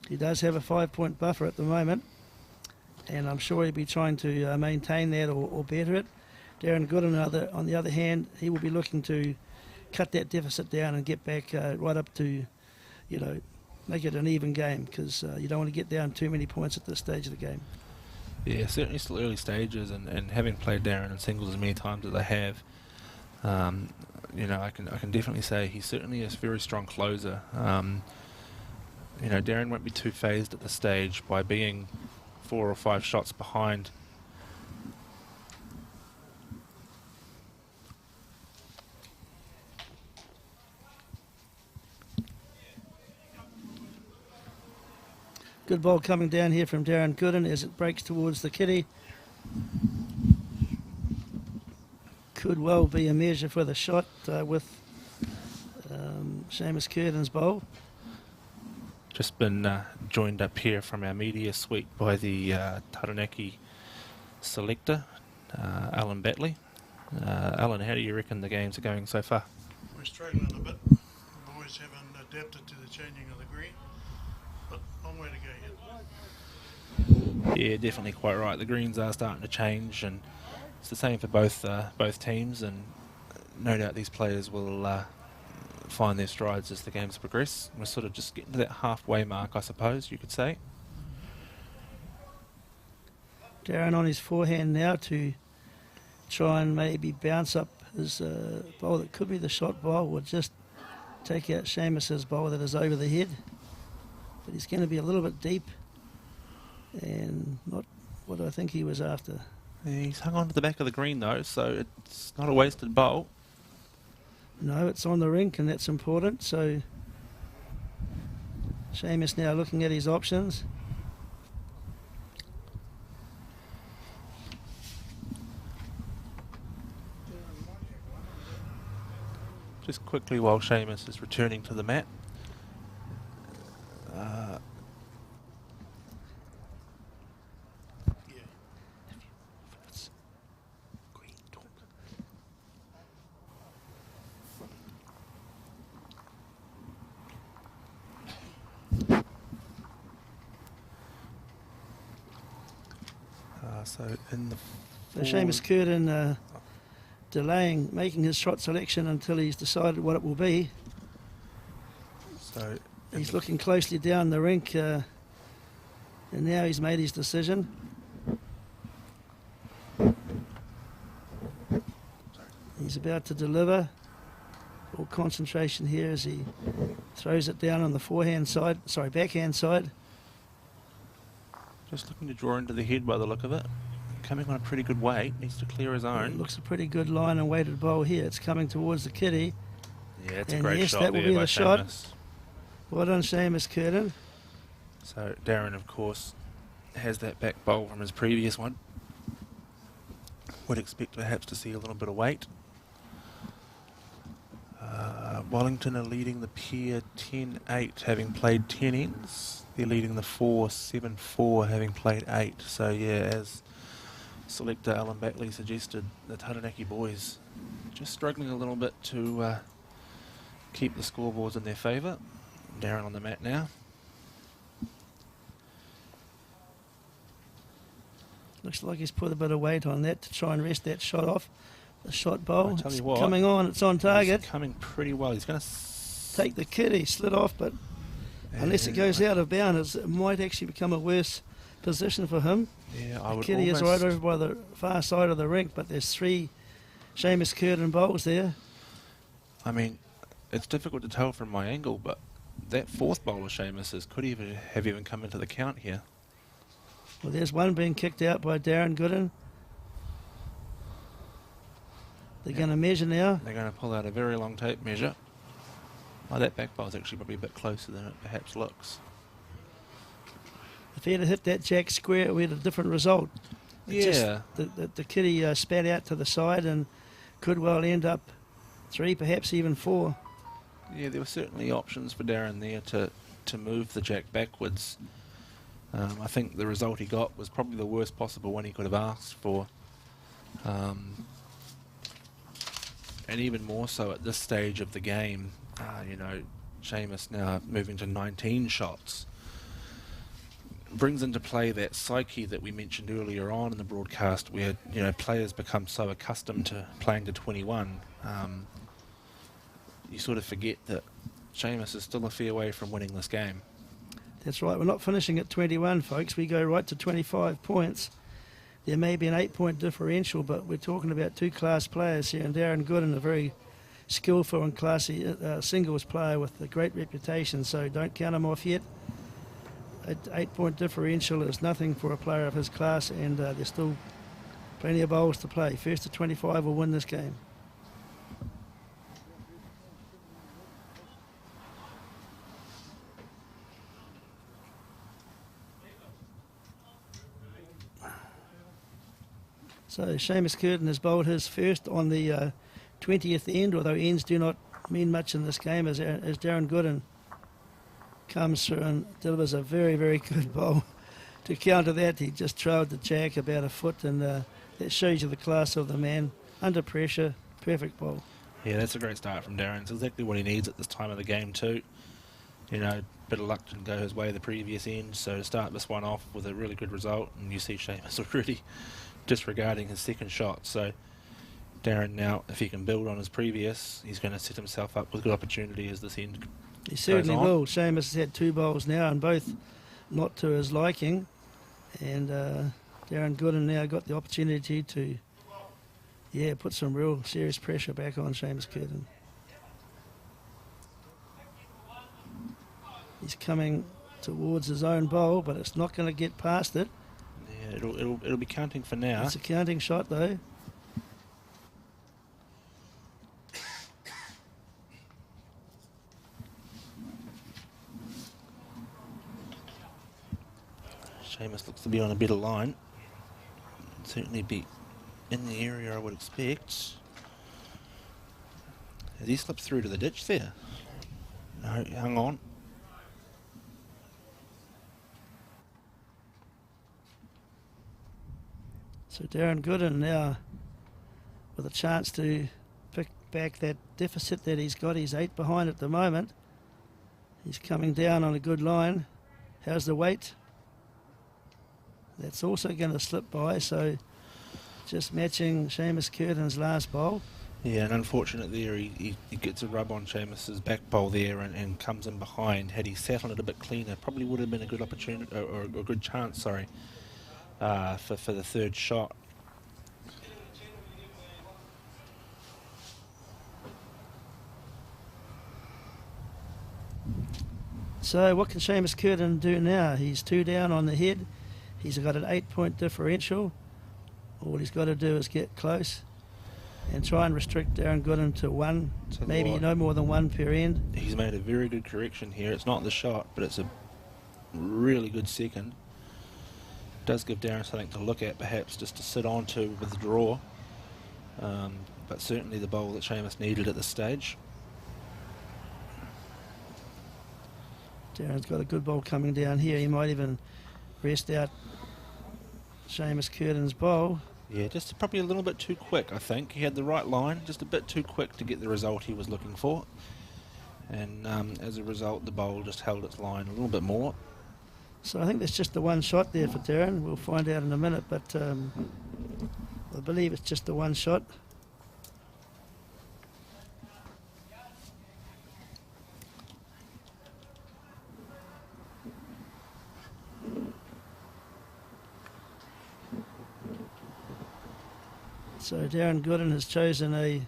he does have a 5-point buffer at the moment, and I'm sure he'll be trying to maintain that or better it. Darren Gooden, on the other hand, he will be looking to cut that deficit down and get back right up to, make it an even game, because you don't want to get down too many points at this stage of the game. Yeah, certainly still early stages, and having played Darren in singles as many times as I have, I can definitely say he certainly is a very strong closer. Darren won't be too phased at this stage by being 4 or 5 shots behind. Good ball coming down here from Darren Gooden as it breaks towards the kitty. Could well be a measure for the shot with Seamus Curtin's bowl. Just been joined up here from our media suite by the Taranaki selector, Alan Batley. Alan, how do you reckon the games are going so far? We're struggling a bit. The boys haven't adapted to the changing of the green, but long way to go yet. Yeah, definitely quite right. The greens are starting to change, and it's the same for both teams, and no doubt these players will find their strides as the games progress. We're sort of just getting to that halfway mark, I suppose you could say. Darren on his forehand now to try and maybe bounce up his bowl that could be the shot bowl, or just take out Seamus's bowl that is over the head. But he's going to be a little bit deep and not what I think he was after. Yeah, he's hung on to the back of the green though, so it's not a wasted bowl. No, it's on the rink, and that's important. So Seamus now looking at his options. Just quickly while Seamus is returning to the mat. So in the Seamus Curtin delaying making his shot selection until he's decided what it will be. So he's looking closely down the rink, and now he's made his decision. He's about to deliver. All concentration here as he throws it down on the backhand side. Just looking to draw into the head by the look of it. Coming on a pretty good weight, needs to clear his own. It looks a pretty good line and weighted bowl here. It's coming towards the kitty. Yeah, it's and a great yes, shot that will there be by the shot. Seamus. Well done, Seamus Curtin. So Darren, of course, has that back bowl from his previous one. Would expect perhaps to see a little bit of weight. Wellington are leading the pair 10-8, having played 10 ends. They're leading the 4-7-4, having played 8. So yeah, as selector Alan Batley suggested, the Taranaki boys just struggling a little bit to keep the scoreboards in their favour. Darren on the mat now. Looks like he's put a bit of weight on that to try and rest that shot off. The shot bowl, I tell it's you what, coming on, it's on target. He's coming pretty well. He's going to take the kitty, slid off, but unless it goes out of bounds, it might actually become a worse position for him. Yeah, I The would kitty is almost- right over by the far side of the rink, but there's 3 Seamus Curtin bowls there. I mean, it's difficult to tell from my angle, but that 4th bowl of Seamus's could have even come into the count here. Well, there's one being kicked out by Darren Gooden. They're going to measure now. They're going to pull out a very long tape measure. Oh, that back bowl's actually probably a bit closer than it perhaps looks. If he had hit that jack square, we had a different result. It's just Yeah. the kitty spat out to the side and could well end up 3, perhaps even 4. Yeah, there were certainly options for Darren there to move the jack backwards. I think the result he got was probably the worst possible one he could have asked for. And even more so at this stage of the game, you know, Seamus now moving to 19 shots brings into play that psyche that we mentioned earlier on in the broadcast, where, you know, players become so accustomed to playing to 21, you sort of forget that Seamus is still a fair way from winning this game. That's right, we're not finishing at 21, folks. We go right to 25 points. There may be an 8-point differential, but we're talking about 2 class players here, and Darren Gooden, a very skillful and classy singles player with a great reputation, so don't count him off yet. An 8-point differential is nothing for a player of his class, and there's still plenty of bowls to play. First to 25 will win this game. So Seamus Curtin has bowled his first on the 20th end, although ends do not mean much in this game, as Darren Gooden comes through and delivers a very, very good bowl. To counter that, he just trailed the jack about a foot, and that shows you the class of the man. Under pressure, perfect bowl. Yeah, that's a great start from Darren. It's exactly what he needs at this time of the game too. You know, bit of luck didn't go his way the previous end, so to start this one off with a really good result, and you see Seamus already disregarding his second shot. So Darren now, if he can build on his previous, he's going to set himself up with good opportunity as this end He certainly goes on. will. Seamus has had 2 bowls now, and both not to his liking. And Darren Gooden now got the opportunity to, put some real serious pressure back on Seamus Curtin. He's coming towards his own bowl, but it's not going to get past it. Yeah, it'll be counting for now. It's a counting shot, though. Seamus looks to be on a better line. Certainly be in the area I would expect. Has he slipped through to the ditch there? No, hang on. So Darren Gooden now with a chance to pick back that deficit that he's got. He's 8 behind at the moment. He's coming down on a good line. How's the weight? That's also going to slip by, so just matching Seamus Curtin's last bowl. Yeah, and unfortunate there, he gets a rub on Seamus's back bowl there and comes in behind. Had he sat on it a bit cleaner, probably would have been a good opportunity, or a good chance, sorry, for the third shot. So what can Seamus Curtin do now? He's 2 down on the head. He's got an 8-point differential. All he's got to do is get close and try and restrict Darren Gooden to 1, So maybe what? no more than 1 per end. He's made a very good correction here. It's not the shot, but it's a really good second. Does give Darren something to look at, perhaps just to sit on to with the draw. But certainly the bowl that Seamus needed at this stage. Darren's got a good bowl coming down here. He might even rest out Seamus Curtin's bowl. Yeah, just probably a little bit too quick, I think. He had the right line, just a bit too quick to get the result he was looking for. And as a result, the bowl just held its line a little bit more. So I think that's just the 1 shot there for Darren. We'll find out in a minute, but I believe it's just the 1 shot. So Darren Gooden has chosen I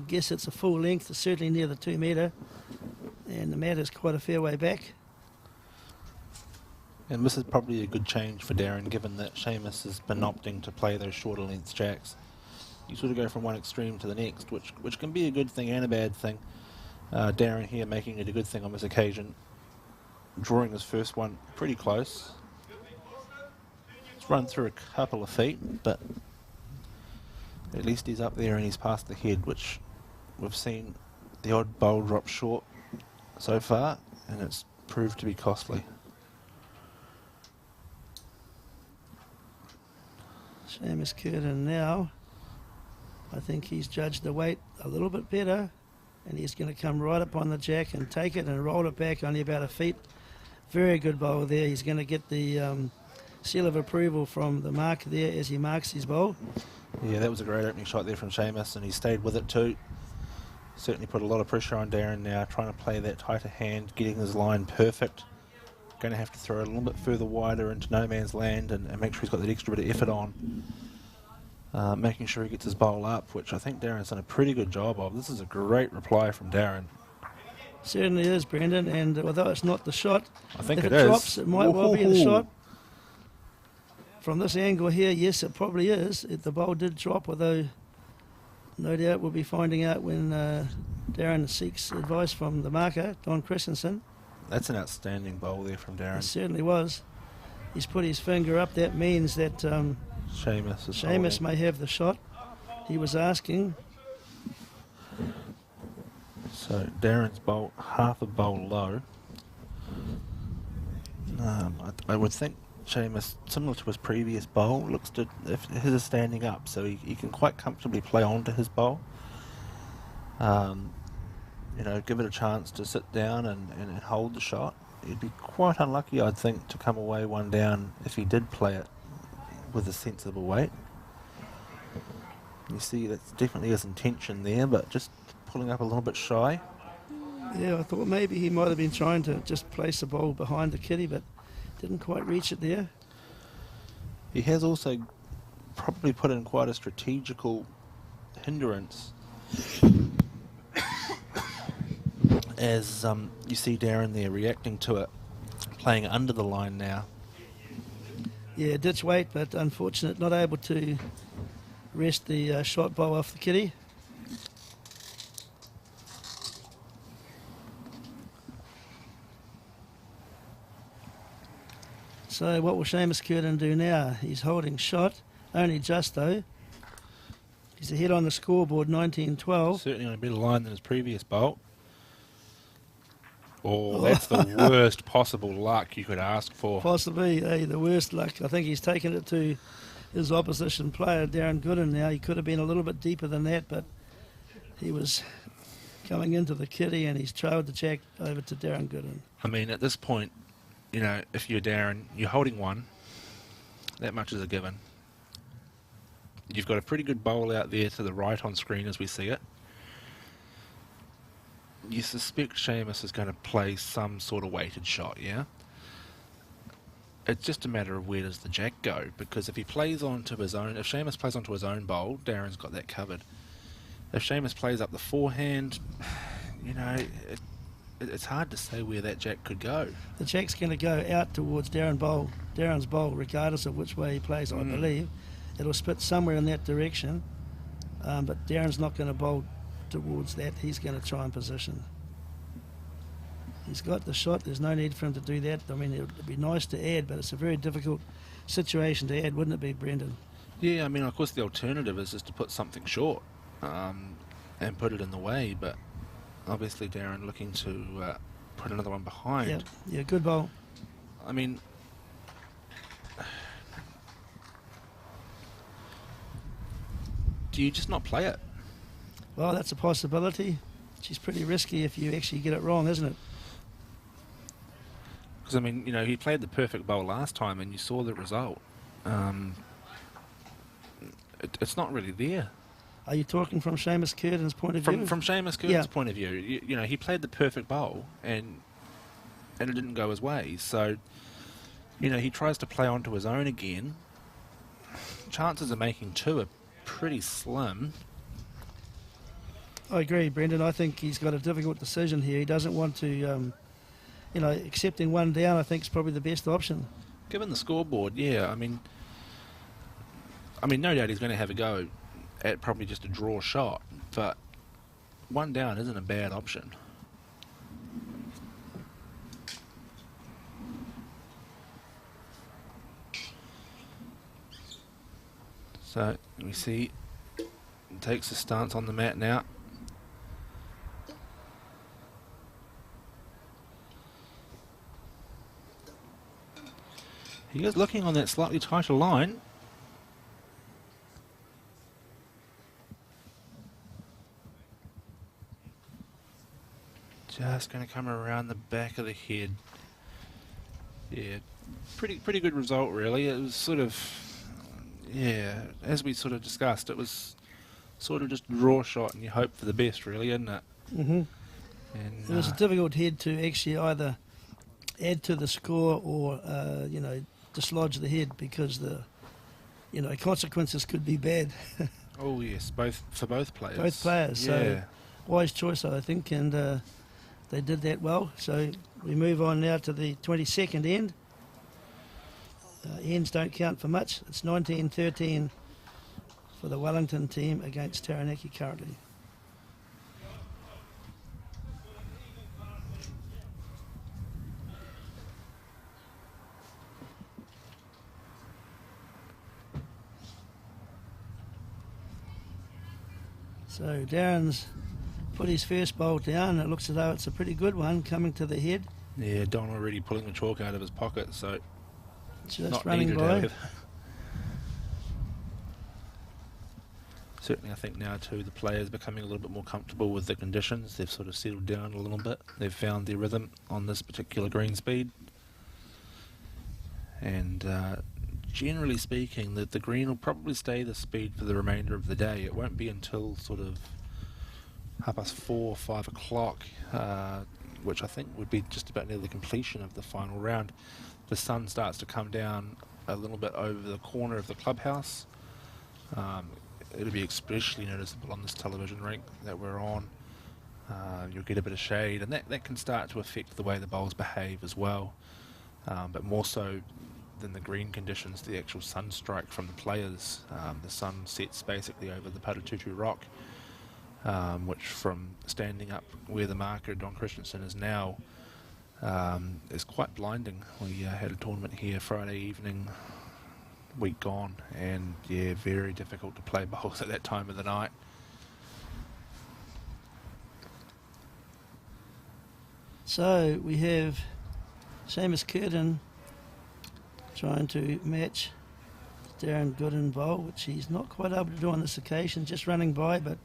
guess it's a full length, certainly near the 2 metre, and the mat is quite a fair way back. And this is probably a good change for Darren, given that Seamus has been opting to play those shorter length jacks. You sort of go from one extreme to the next, which can be a good thing and a bad thing. Darren here making it a good thing on this occasion, drawing his first one pretty close. It's run through a couple of feet, but at least he's up there and he's past the head, which we've seen the odd bowl drop short so far, and it's proved to be costly. Seamus Curtin now, I think he's judged the weight a little bit better, and he's going to come right up on the jack and take it and roll it back only about a feet. Very good bowl there. He's going to get the seal of approval from the marker there as he marks his bowl. Yeah, that was a great opening shot there from Seamus, and he stayed with it too. Certainly put a lot of pressure on Darren now, trying to play that tighter hand, getting his line perfect. Going to have to throw it a little bit further wider into no man's land and make sure he's got that extra bit of effort on. Making sure he gets his bowl up, which I think Darren's done a pretty good job of. This is a great reply from Darren. Certainly is, Brendan, and although it's not the shot, I think if it it is. drops, it might well be the shot. From this angle here, yes, it probably is. The bowl did drop, although no doubt we'll be finding out when Darren seeks advice from the marker, Don Christensen. That's an outstanding bowl there from Darren. It certainly was. He's put his finger up. That means that Seamus may have the shot he was asking. So Darren's bowl, half a bowl low. I would think Seamus, similar to his previous bowl, looks to, if his is standing up, so he can quite comfortably play onto his bowl. Give it a chance to sit down and hold the shot. He'd be quite unlucky, I'd think, to come away one down if he did play it with a sensible weight. You see, that's definitely his intention there, but just pulling up a little bit shy. Yeah, I thought maybe he might have been trying to just place the ball behind the kitty, but didn't quite reach it there. He has also probably put in quite a strategical hindrance. As you see Darren there reacting to it, playing under the line now. Yeah, ditch weight, but unfortunate, not able to rest the shot bowl off the kitty. So what will Seamus Curtin do now? He's holding shot, only just though. He's ahead on the scoreboard, 19-12. Certainly on a better line than his previous bolt. Oh, that's the worst possible luck you could ask for. Possibly the worst luck. I think he's taken it to his opposition player, Darren Gooden now. He could have been a little bit deeper than that, but he was coming into the kitty and he's trailed the jack over to Darren Gooden. I mean, at this point, if you're Darren, you're holding one. That much is a given. You've got a pretty good bowl out there to the right on screen as we see it. You suspect Seamus is going to play some sort of weighted shot, yeah? It's just a matter of where does the jack go, because if he plays onto his own, if Seamus plays onto his own bowl, Darren's got that covered. If Seamus plays up the forehand, it's hard to say where that jack could go. The jack's going to go out towards Darren's bowl, regardless of which way he plays, I believe. It'll spit somewhere in that direction, but Darren's not going to bowl towards that. He's going to try and position. He's got the shot. There's no need for him to do that. I mean, it would be nice to add, but it's a very difficult situation to add, wouldn't it be, Brendan? Yeah, I mean, of course the alternative is just to put something short and put it in the way, but obviously Darren looking to put another one behind. Yeah, good bowl. I mean, do you just not play it? Well, that's a possibility. She's pretty risky if you actually get it wrong, isn't it? Because, I mean, he played the perfect bowl last time and you saw the result. It's not really there. Are you talking from Seamus Curtin's point of view? From Seamus Curtin's point of view, he played the perfect bowl and it didn't go his way. So, he tries to play onto his own again. chances of making 2 are pretty slim. I agree, Brendan. I think he's got a difficult decision here. He doesn't want to, accepting 1 down, I think is probably the best option. Given the scoreboard, yeah, I mean, no doubt he's going to have a go at probably just a draw shot, but 1 down isn't a bad option. So we see he takes a stance on the mat now. He is looking on that slightly tighter line. Just going to come around the back of the head. Yeah, pretty good result really. It was sort of, yeah, as we sort of discussed, it was sort of just a draw shot and you hope for the best really, isn't it? Mm-hmm. And, It was a difficult head to actually either add to the score or, dislodge the head because the, consequences could be bad. oh yes, for both players. Both players, yeah. so wise choice I think, and they did that well. So we move on now to the 22nd end. Ends don't count for much. It's 19-13 for the Wellington team against Taranaki currently. So Darren's put his first bowl down. It looks as though it's a pretty good one coming to the head. Yeah, Don already pulling the chalk out of his pocket, so Just not running needed by. out. Certainly I think now too the players becoming a little bit more comfortable with the conditions. They've sort of settled down a little bit. They've found their rhythm on this particular green speed. And generally speaking, the green will probably stay the speed for the remainder of the day. It won't be until sort of 4:30, 5 o'clock, which I think would be just about near the completion of the final round. The sun starts to come down a little bit over the corner of the clubhouse. It'll be especially noticeable on this television rink that we're on. You'll get a bit of shade, and that can start to affect the way the bowls behave as well. But more so than the green conditions, the actual sun strike from the players. The sun sets basically over the Paritutu rock, which from standing up where the marker Don Christensen is now is quite blinding. We had a tournament here Friday evening, week gone, and yeah, very difficult to play bowls at that time of the night. So we have Seamus Curtin trying to match Darren Gooden bowl, which he's not quite able to do on this occasion, just running by, but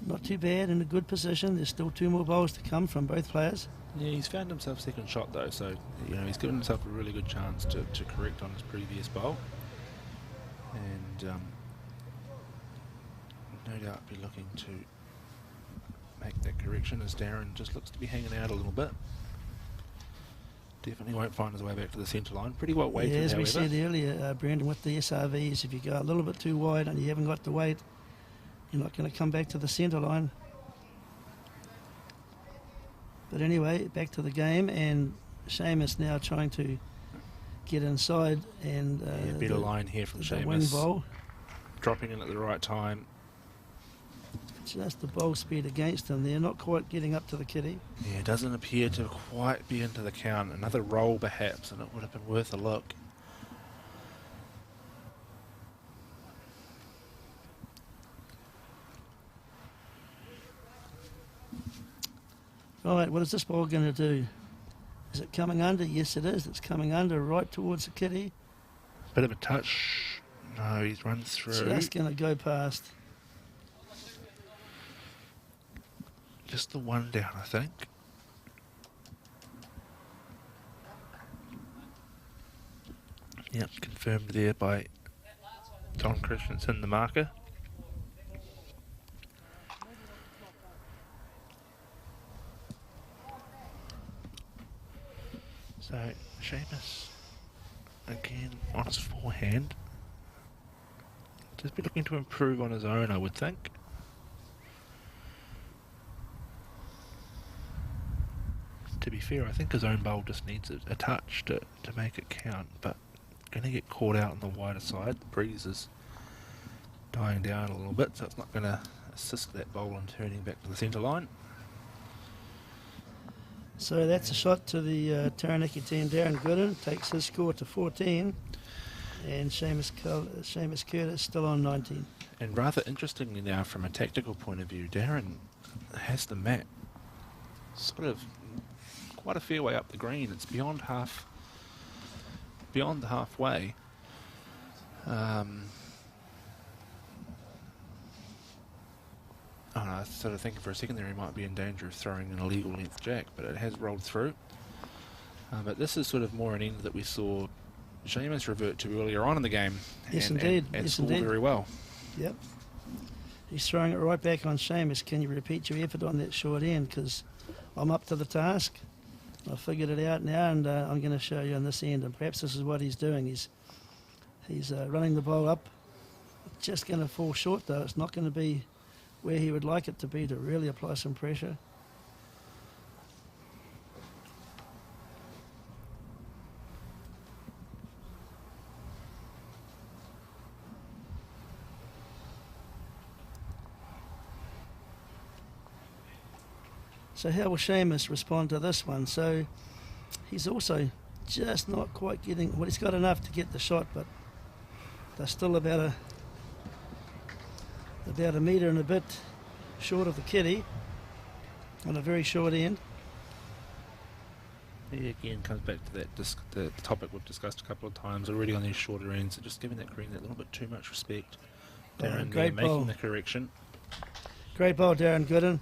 not too bad, in a good position. There's still 2 more bowls to come from both players. Yeah, he's found himself second shot though, so he's given himself a really good chance to correct on his previous bowl, and no doubt be looking to make that correction as Darren just looks to be hanging out a little bit. Definitely won't find his way back to the centre line. Pretty well weighted, Yeah, as we however. said earlier, Brendan, with the SRVs, if you go a little bit too wide and you haven't got the weight, you're not going to come back to the centre line. But anyway, back to the game, and Seamus now trying to get inside, and better line here from the wing Seamus. bowl. Dropping in at the right time. Just the bowl speed against him. They're not quite getting up to the kitty. Yeah, doesn't appear to quite be into the count. Another roll perhaps, and it would have been worth a look. Right, what is this ball going to do? Is it coming under? Yes, it is. It's coming under right towards the kitty. Bit of a touch. No, he runs through. Just going to go past. Just the 1 down, I think. Yep, confirmed there by Don Christensen, the marker. So, Seamus, again, on his forehand. Just be looking to improve on his own, I would think. To be fair, I think his own bowl just needs a touch to make it count, but going to get caught out on the wider side. The breeze is dying down a little bit, so it's not going to assist that bowl in turning back to the centre line. So that's a shot to the Taranaki team. Darren Gooden takes his score to 14, and Seamus Curtis still on 19. And rather interestingly now, from a tactical point of view, Darren has the map sort of quite a fair way up the green. It's beyond the halfway. I was sort of thinking for a second there he might be in danger of throwing an illegal length jack, but it has rolled through. But this is sort of more an end that we saw Seamus revert to earlier on in the game. Yes, and, indeed. And yes, scored indeed. very well. Yep. He's throwing it right back on Seamus. Can you repeat your effort on that short end? Because I'm up to the task. I've figured it out now, and I'm going to show you on this end. And perhaps this is what he's doing. He's running the bowl up. Just going to fall short, though. It's not going to be where he would like it to be to really apply some pressure. So how will Seamus respond to this one? So he's also just not quite getting, well, he's got enough to get the shot, but they're still about a metre and a bit short of the kitty on a very short end. He again comes back to that the topic we've discussed a couple of times already on these shorter ends, so just giving that green that little bit too much respect. Darren great there bowl. making the correction. Great bowl, Darren Gooden.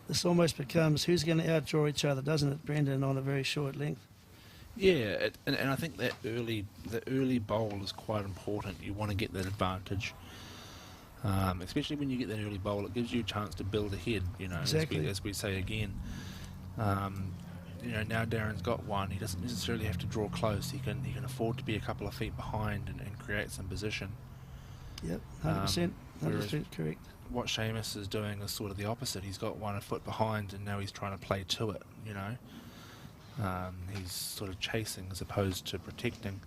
This almost becomes who's going to outdraw each other, doesn't it, Brendan, on a very short length? Yeah, and I think that the early bowl is quite important. You want to get that advantage, especially when you get that early bowl. It gives you a chance to build ahead. You know, exactly. as we say again. You know, now Darren's got one. He doesn't necessarily have to draw close. He can afford to be a couple of feet behind and create some position. Yep, 100%, 100% correct. What Seamus is doing is sort of the opposite. He's got one a foot behind, and now he's trying to play to it. You know, he's sort of chasing as opposed to protecting.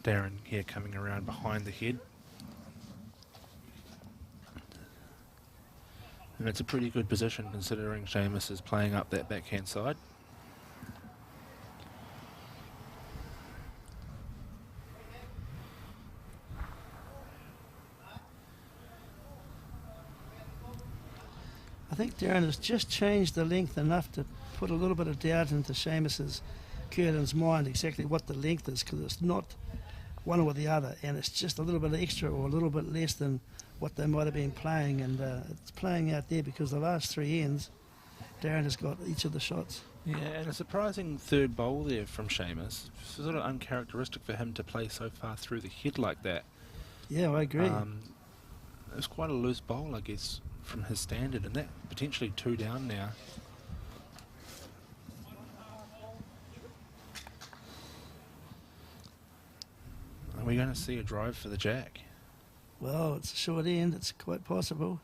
Darren here coming around behind the head, and it's a pretty good position considering Seamus is playing up that backhand side. I think Darren has just changed the length enough to put a little bit of doubt into Seamus's Curtin's mind exactly what the length is, because it's not one or the other, and it's just a little bit extra or a little bit less than what they might have been playing, and it's playing out there because the last three ends, Darren has got each of the shots. Yeah, and a surprising third bowl there from Seamus. It's sort of uncharacteristic for him to play so far through the head like that. Yeah, I agree. It was quite a loose bowl, I guess, from his standard, and that potentially two down now. Are we going to see a drive for the jack? Well, it's a short end, it's quite possible.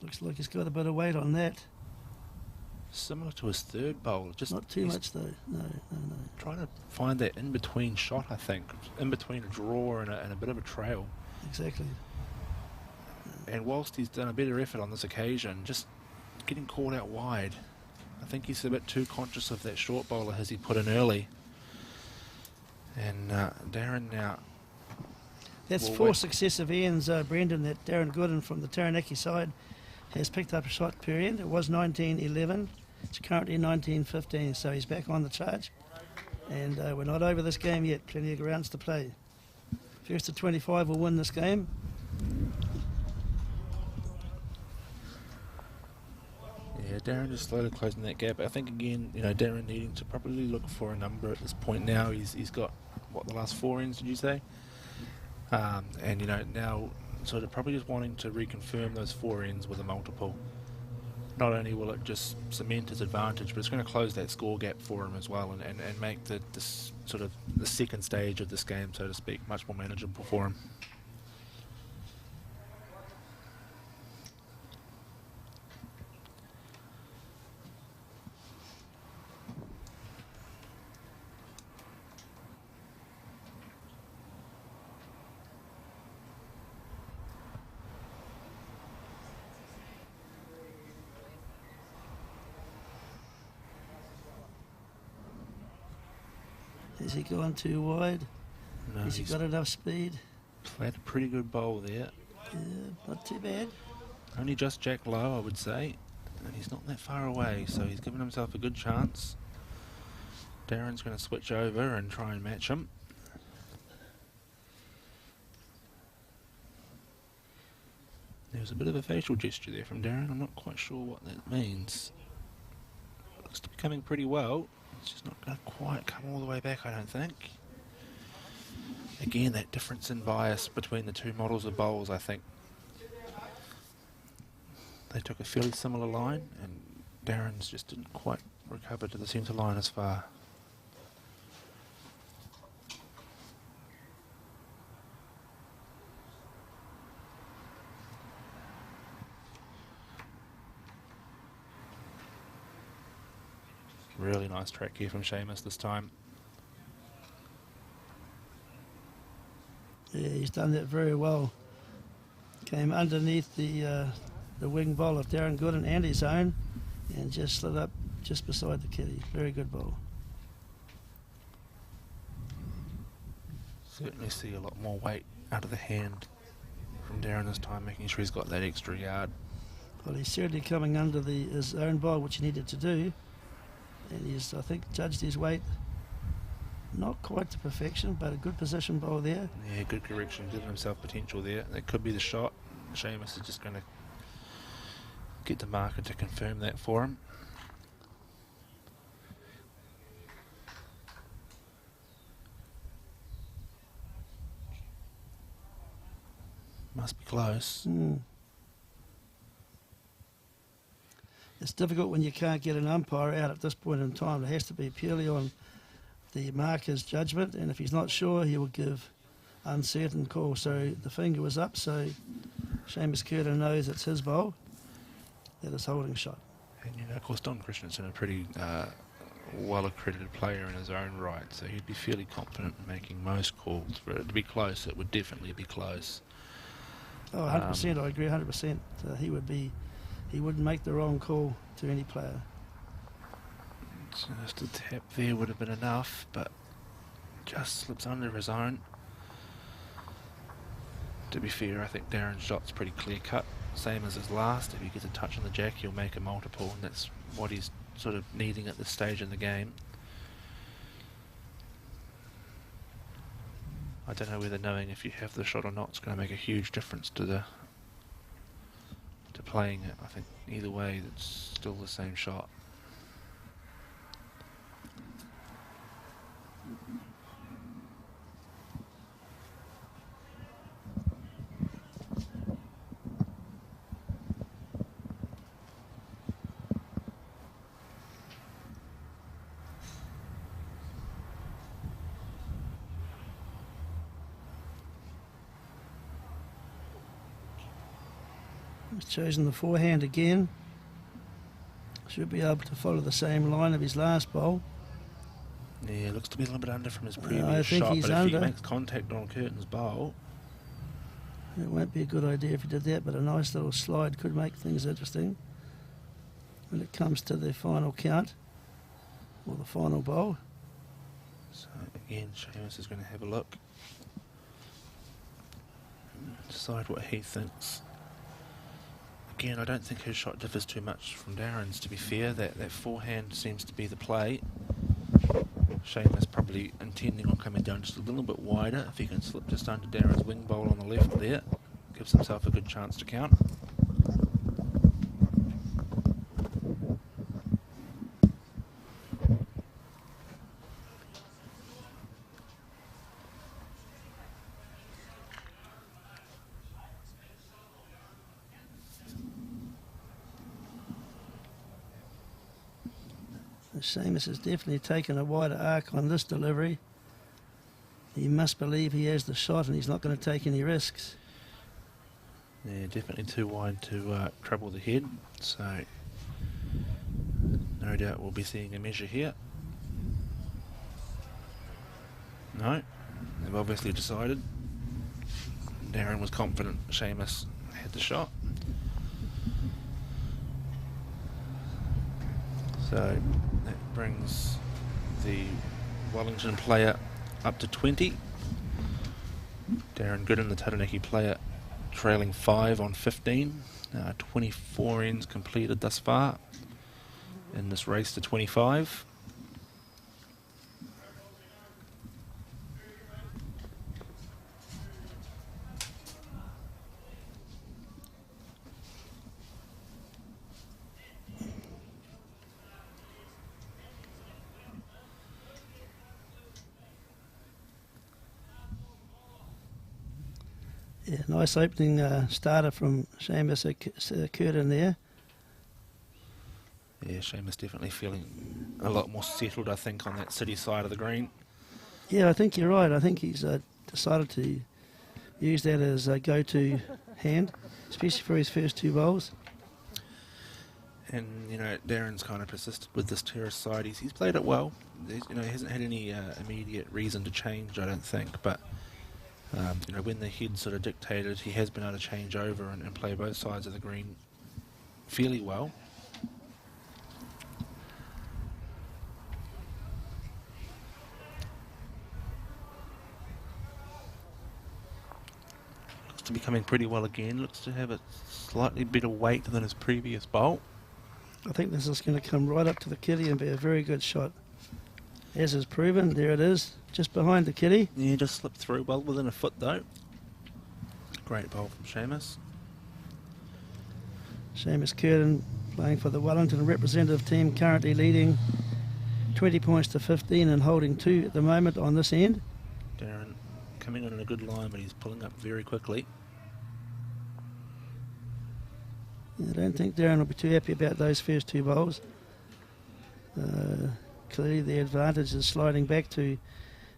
Looks like he's got a bit of weight on that. Similar to his third bowl. Just not too much though, no. Trying to find that in-between shot, I think. In between a draw and a bit of a trail. Exactly. And whilst he's done a better effort on this occasion, just getting caught out wide. I think he's a bit too conscious of that short bowler as he put in early. And Darren now... That's four successive ends, Brendan, that Darren Gooden from the Taranaki side has picked up a shot per end. It was 19-11. It's currently 19-15, so he's back on the charge. And we're not over this game yet. Plenty of rounds to play. First to 25 will win this game. Yeah, Darren is slowly closing that gap. I think, again, you know, Darren needing to probably look for a number at this point now. He's got, what, the last four ends, did you say? And, you know, now sort of probably just wanting to reconfirm those 4 ends with a multiple. Not only will it just cement his advantage, but it's going to close that score gap for him as well, and make this sort of the second stage of this game, so to speak, much more manageable for him. Has he gone too wide? No, Has he he's got enough speed? played a pretty good bowl there. Yeah, not too bad. Only just jack low, I would say, and he's not that far away, so he's given himself a good chance. Darren's going to switch over and try and match him. There was a bit of a facial gesture there from Darren. I'm not quite sure what that means. Looks to be coming pretty well. It's just not going to quite come all the way back, I don't think. Again, that difference in bias between the two models of bowls, I think. They took a fairly similar line, and Darren's just didn't quite recover to the centre line as far. Really nice track here from Seamus this time. Yeah, he's done that very well. Came underneath the wing bowl of Darren Gooden and his own, and just slid up just beside the kitty. Very good bowl. Certainly see a lot more weight out of the hand from Darren this time, making sure he's got that extra yard. Well, he's certainly coming under his own bowl, which he needed to do. And he's, I think, judged his weight not quite to perfection, but a good position bowl there. Yeah, good correction, giving himself potential there. That could be the shot. Seamus is just going to get the marker to confirm that for him. Must be close. It's difficult when you can't get an umpire out at this point in time. It has to be purely on the marker's judgment, and if he's not sure, he will give uncertain call. So the finger was up, so Seamus Curtin knows it's his bowl. That is holding shot. And you know, of course, Don Christensen, a pretty well-accredited player in his own right, so he'd be fairly confident in making most calls. For it to be close, it would definitely be close. Oh, 100%, I agree, 100%. He wouldn't make the wrong call to any player. Just a tap there would have been enough, but just slips under his own. To be fair, I think Darren's shot's pretty clear-cut, same as his last. If he gets a touch on the jack, he'll make a multiple, and that's what he's sort of needing at this stage in the game. I don't know whether knowing if you have the shot or not is going to make a huge difference to playing it. I think either way, it's still the same shot. He's chosen the forehand again. Should be able to follow the same line of his last bowl. Yeah, looks to be a little bit under from his previous I think shot, he's but if under. he makes contact on Curtin's bowl, It won't be a good idea if he did that, but a nice little slide could make things interesting when it comes to the final count or the final bowl. so again, Seamus is going to have a look, decide what he thinks. Again, I don't think his shot differs too much from Darren's, to be fair. That forehand seems to be the play. Seamus probably intending on coming down just a little bit wider. If he can slip just under Darren's wing bowl on the left there, gives himself a good chance to count. Seamus has definitely taken a wider arc on this delivery. He must believe he has the shot and he's not going to take any risks. Yeah, definitely too wide to trouble the head, so no doubt we'll be seeing a measure here. No, they've obviously decided. Darren was confident Seamus had the shot. So that brings the Wellington player up to 20. Darren Gooden, the Taranaki player, trailing 5 on 15. 24 ends completed thus far in this race to 25. Yeah, nice opening starter from Seamus Curtin there. Yeah, Seamus definitely feeling a lot more settled, I think, on that city side of the green. Yeah, I think you're right. I think he's decided to use that as a go-to hand, especially for his first 2 bowls. And, you know, Darren's kind of persisted with this terrace side. He's played it well. You know, he hasn't had any immediate reason to change, I don't think, but you know, when the head sort of dictated, he has been able to change over and play both sides of the green fairly well. Looks to be coming pretty well again. Looks to have a slightly better weight than his previous bowl. I think this is going to come right up to the kitty and be a very good shot. As is proven, there it is, just behind the kitty. Yeah, just slipped through, well within a foot though. Great bowl from Seamus. Seamus Curtin playing for the Wellington representative team, currently leading 20 points to 15 and holding 2 at the moment on this end. Darren coming on in a good line, but he's pulling up very quickly. I don't think Darren will be too happy about those first 2 bowls. Clearly the advantage is sliding back to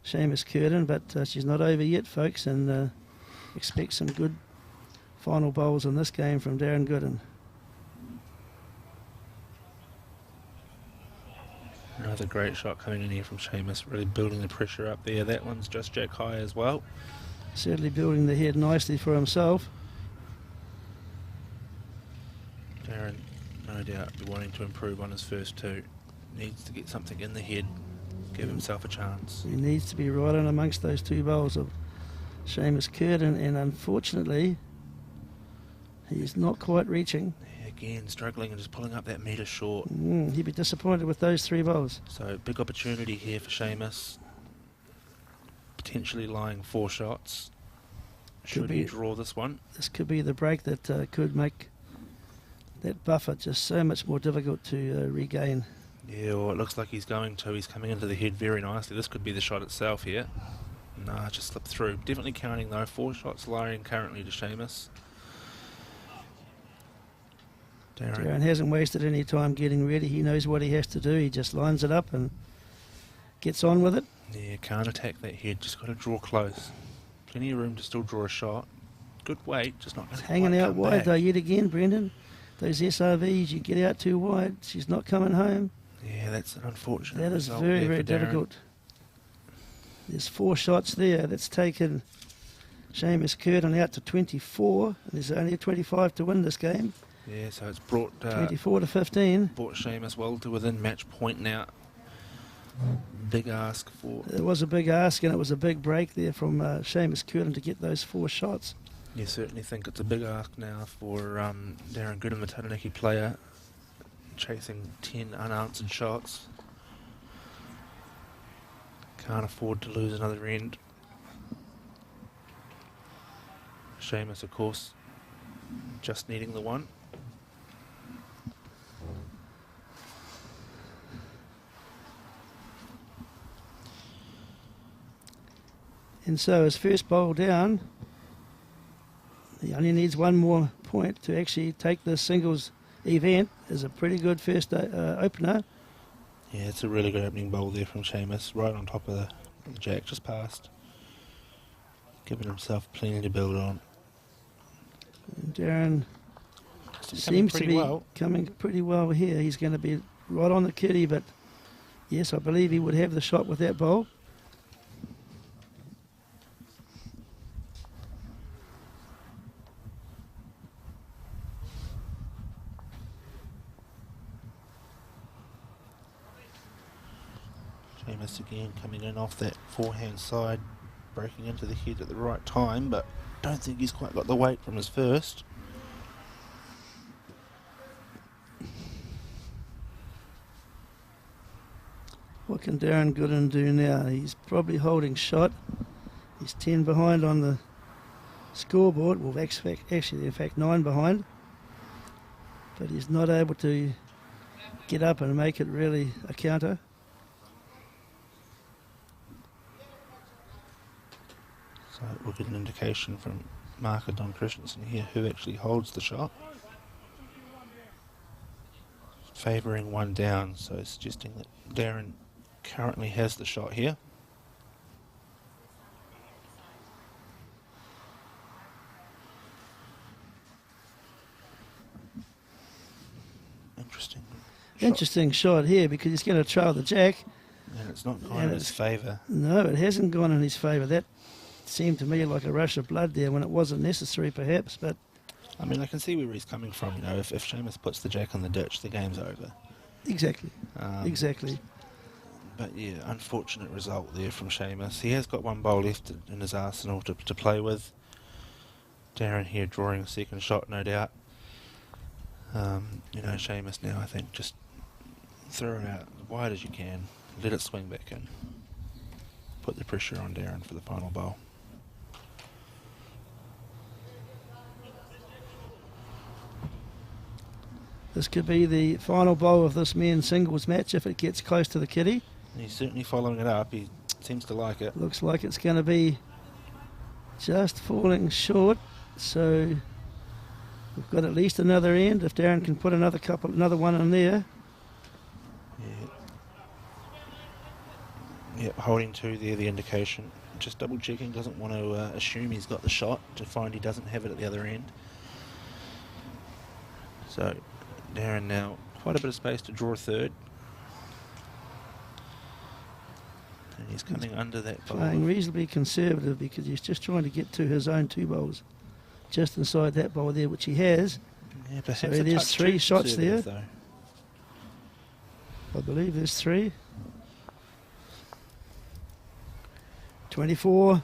Seamus Curtin, but she's not over yet, folks, and expect some good final bowls in this game from Darren Gooden. Another great shot coming in here from Seamus, really building the pressure up there. That one's just jack high as well. Certainly building the head nicely for himself. Darren, no doubt, be wanting to improve on his first 2. Needs to get something in the head, give himself a chance. He needs to be right in amongst those 2 bowls of Seamus Curtin, and unfortunately he's not quite reaching. Yeah, again, struggling and just pulling up that metre short. He'd be disappointed with those 3 bowls. So big opportunity here for Seamus. Potentially lying 4 shots. Should he draw this one? This could be the break that could make that buffer just so much more difficult to regain. Yeah, well, it looks like he's going to. He's coming into the head very nicely. This could be the shot itself here. Nah, just slipped through. Definitely counting though. 4 shots lying currently to Seamus. Darren hasn't wasted any time getting ready. He knows what he has to do. He just lines it up and gets on with it. Yeah, can't attack that head. Just got to draw close. Plenty of room to still draw a shot. Good weight, just not going to hanging out wide back. though yet again, Brendan. Those SRVs, you get out too wide. She's not coming home. Yeah, that's an unfortunate That is result very, there very for Darren. difficult. There's 4 shots there. That's taken Seamus Curtin out to 24. And there's only 25 to win this game. Yeah, so it's brought 24 to 15. Brought Seamus well to within match point now. Big ask for... It was a big ask, and it was a big break there from Seamus Curtin to get those 4 shots. You certainly think it's a big ask now for Darren Gooden, the Taranaki player, chasing 10 unanswered shots. Can't afford to lose another end. Seamus, of course, just needing the 1. And so his first bowl down, he only needs 1 more point to actually take the singles event. Is a pretty good first opener. Yeah, it's a really good opening bowl there from Seamus, right on top of the jack, just past. Giving himself plenty to build on. And Darren Seems seems to pretty be well. coming pretty well here. He's going to be right on the kitty, but yes, I believe he would have the shot with that bowl. Seamus again coming in off that forehand side, breaking into the head at the right time, but don't think he's quite got the weight from his first. What can Darren Gooden do now? He's probably holding shot. He's 10 behind on the scoreboard. Well, actually, in fact, 9 behind. But he's not able to get up and make it really a counter. So we'll get an indication from marker Don Christensen here who actually holds the shot. Favouring one down, so suggesting that Darren currently has the shot here. Interesting shot here because he's going to trail the jack. And it's not gone in his favour. No, it hasn't gone in his favour. That seemed to me like a rush of blood there when it wasn't necessary perhaps, but... I mean, I can see where he's coming from. You know, if Seamus puts the jack on the ditch, the game's over. Exactly. Exactly. But yeah, unfortunate result there from Seamus. He has got one bowl left in his arsenal to play with. Darren here drawing a second shot, no doubt. You know, Seamus now, I think, just throw it out as wide as you can. Let it swing back in. Put the pressure on Darren for the final bowl. This could be the final bowl of this men's singles match if it gets close to the kitty. He's certainly following it up. He seems to like it. Looks like it's going to be just falling short. So we've got at least another end. If Darren can put another one in there. Yep, holding two there, the indication. Just double checking, doesn't want to assume he's got the shot to find he doesn't have it at the other end. So Darren now quite a bit of space to draw a third. And he's coming under that bowl. Playing reasonably conservative because he's just trying to get to his own 2 bowls. Just inside that bowl there, which he has. Yeah, perhaps so there's 3 shots there. Though. I believe there's 3. 24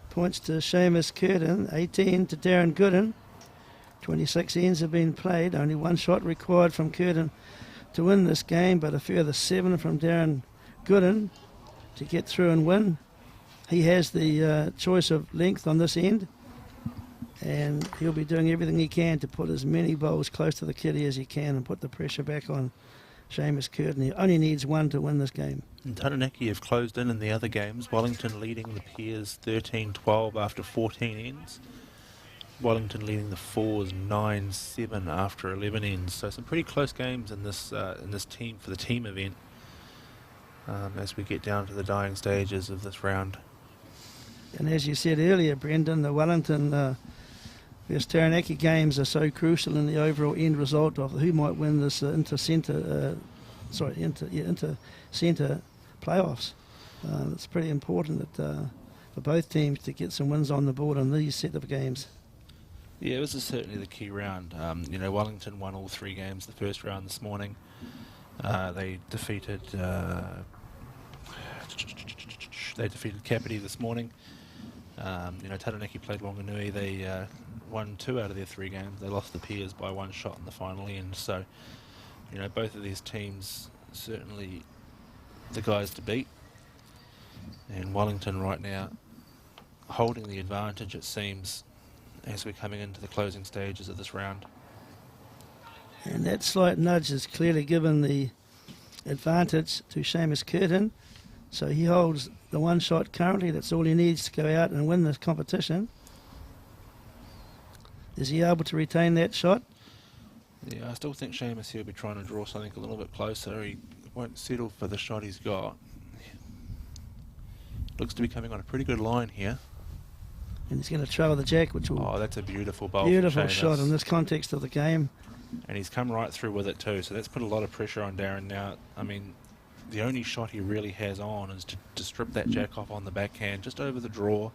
points to Seamus Curtin, 18 to Darren Gooden. 26 ends have been played, only 1 shot required from Curtin to win this game, but a further 7 from Darren Gooden to get through and win. He has the choice of length on this end, and he'll be doing everything he can to put as many bowls close to the kitty as he can and put the pressure back on Seamus Curtin. He only needs 1 to win this game. And Taranaki have closed in the other games. Wellington leading the pairs 13-12 after 14 ends. Wellington leading the fours 9-7 after 11 ends. So some pretty close games in this team for the team event as we get down to the dying stages of this round. And as you said earlier, Brendan, the Wellington versus Taranaki games are so crucial in the overall end result of who might win this Intercentre playoffs. It's pretty important that for both teams to get some wins on the board on these set of games. Yeah, this is certainly the key round. You know, Wellington won all 3 games the first round this morning. They defeated Kapiti this morning. You know, Taranaki played Wanganui. They won 2 out of their 3 games. They lost the pairs by 1 shot in the final end. So, you know, both of these teams certainly the guys to beat. And Wellington right now holding the advantage, it seems, as we're coming into the closing stages of this round. And that slight nudge has clearly given the advantage to Seamus Curtin. So he holds the 1 shot currently. That's all he needs to go out and win this competition. Is he able to retain that shot? Yeah, I still think Seamus here will be trying to draw something a little bit closer. He won't settle for the shot he's got. Looks to be coming on a pretty good line here. And he's going to trail the jack, which will... Oh, that's a beautiful bowl. Beautiful from shot Seamus. in this context of the game. And he's come right through with it too, so that's put a lot of pressure on Darren now. I mean, the only shot he really has on is to strip that jack off on the backhand, just over the draw.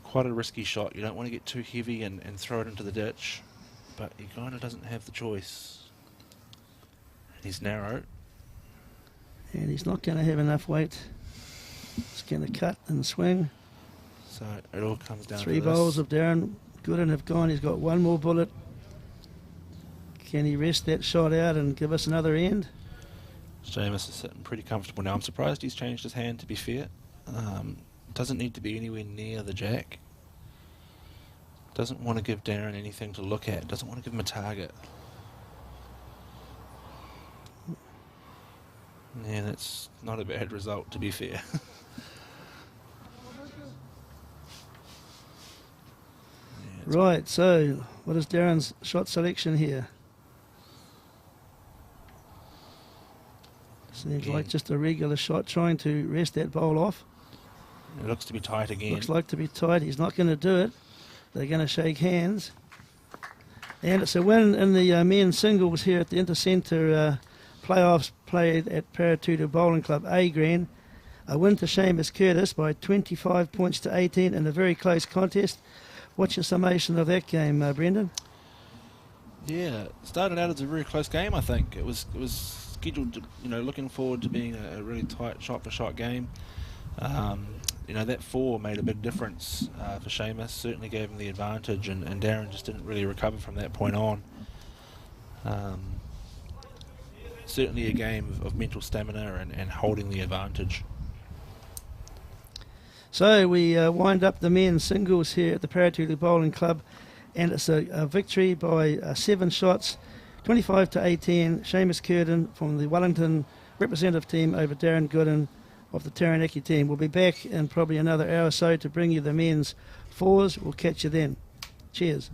Quite a risky shot. You don't want to get too heavy and throw it into the ditch, but he kind of doesn't have the choice. He's narrow. And he's not going to have enough weight. He's going to cut and swing. So it all comes down to Three this. bowls of Darren Gooden have gone. He's got one more bullet. Can he rest that shot out and give us another end? Seamus is sitting pretty comfortable now. I'm surprised he's changed his hand, to be fair. Doesn't need to be anywhere near the jack. Doesn't want to give Darren anything to look at. Doesn't want to give him a target. Yeah, that's not a bad result, to be fair. Right, so what is Darren's shot selection here? Seems like just a regular shot, trying to rest that bowl off. It looks to be tight again. Looks like to be tight. He's not going to do it. They're going to shake hands. And it's a win in the men's singles here at the Intercentre playoffs played at Paritutu Bowling Club A Grand. A win to Seamus Curtis by 25 points to 18 in a very close contest. What's your summation of that game, Brendan? Yeah, it started out as a very close game. I think it was scheduled to, looking forward to being a really tight shot-for-shot game. That 4 made a big difference for Seamus. Certainly gave him the advantage, and Darren just didn't really recover from that point on. Certainly a game of mental stamina and holding the advantage. So we wind up the men's singles here at the Paritutu Bowling Club, and it's a victory by 7 shots, 25 to 18. Seamus Curtin from the Wellington representative team over Darren Gooden of the Taranaki team. We'll be back in probably another hour or so to bring you the men's 4s. We'll catch you then. Cheers.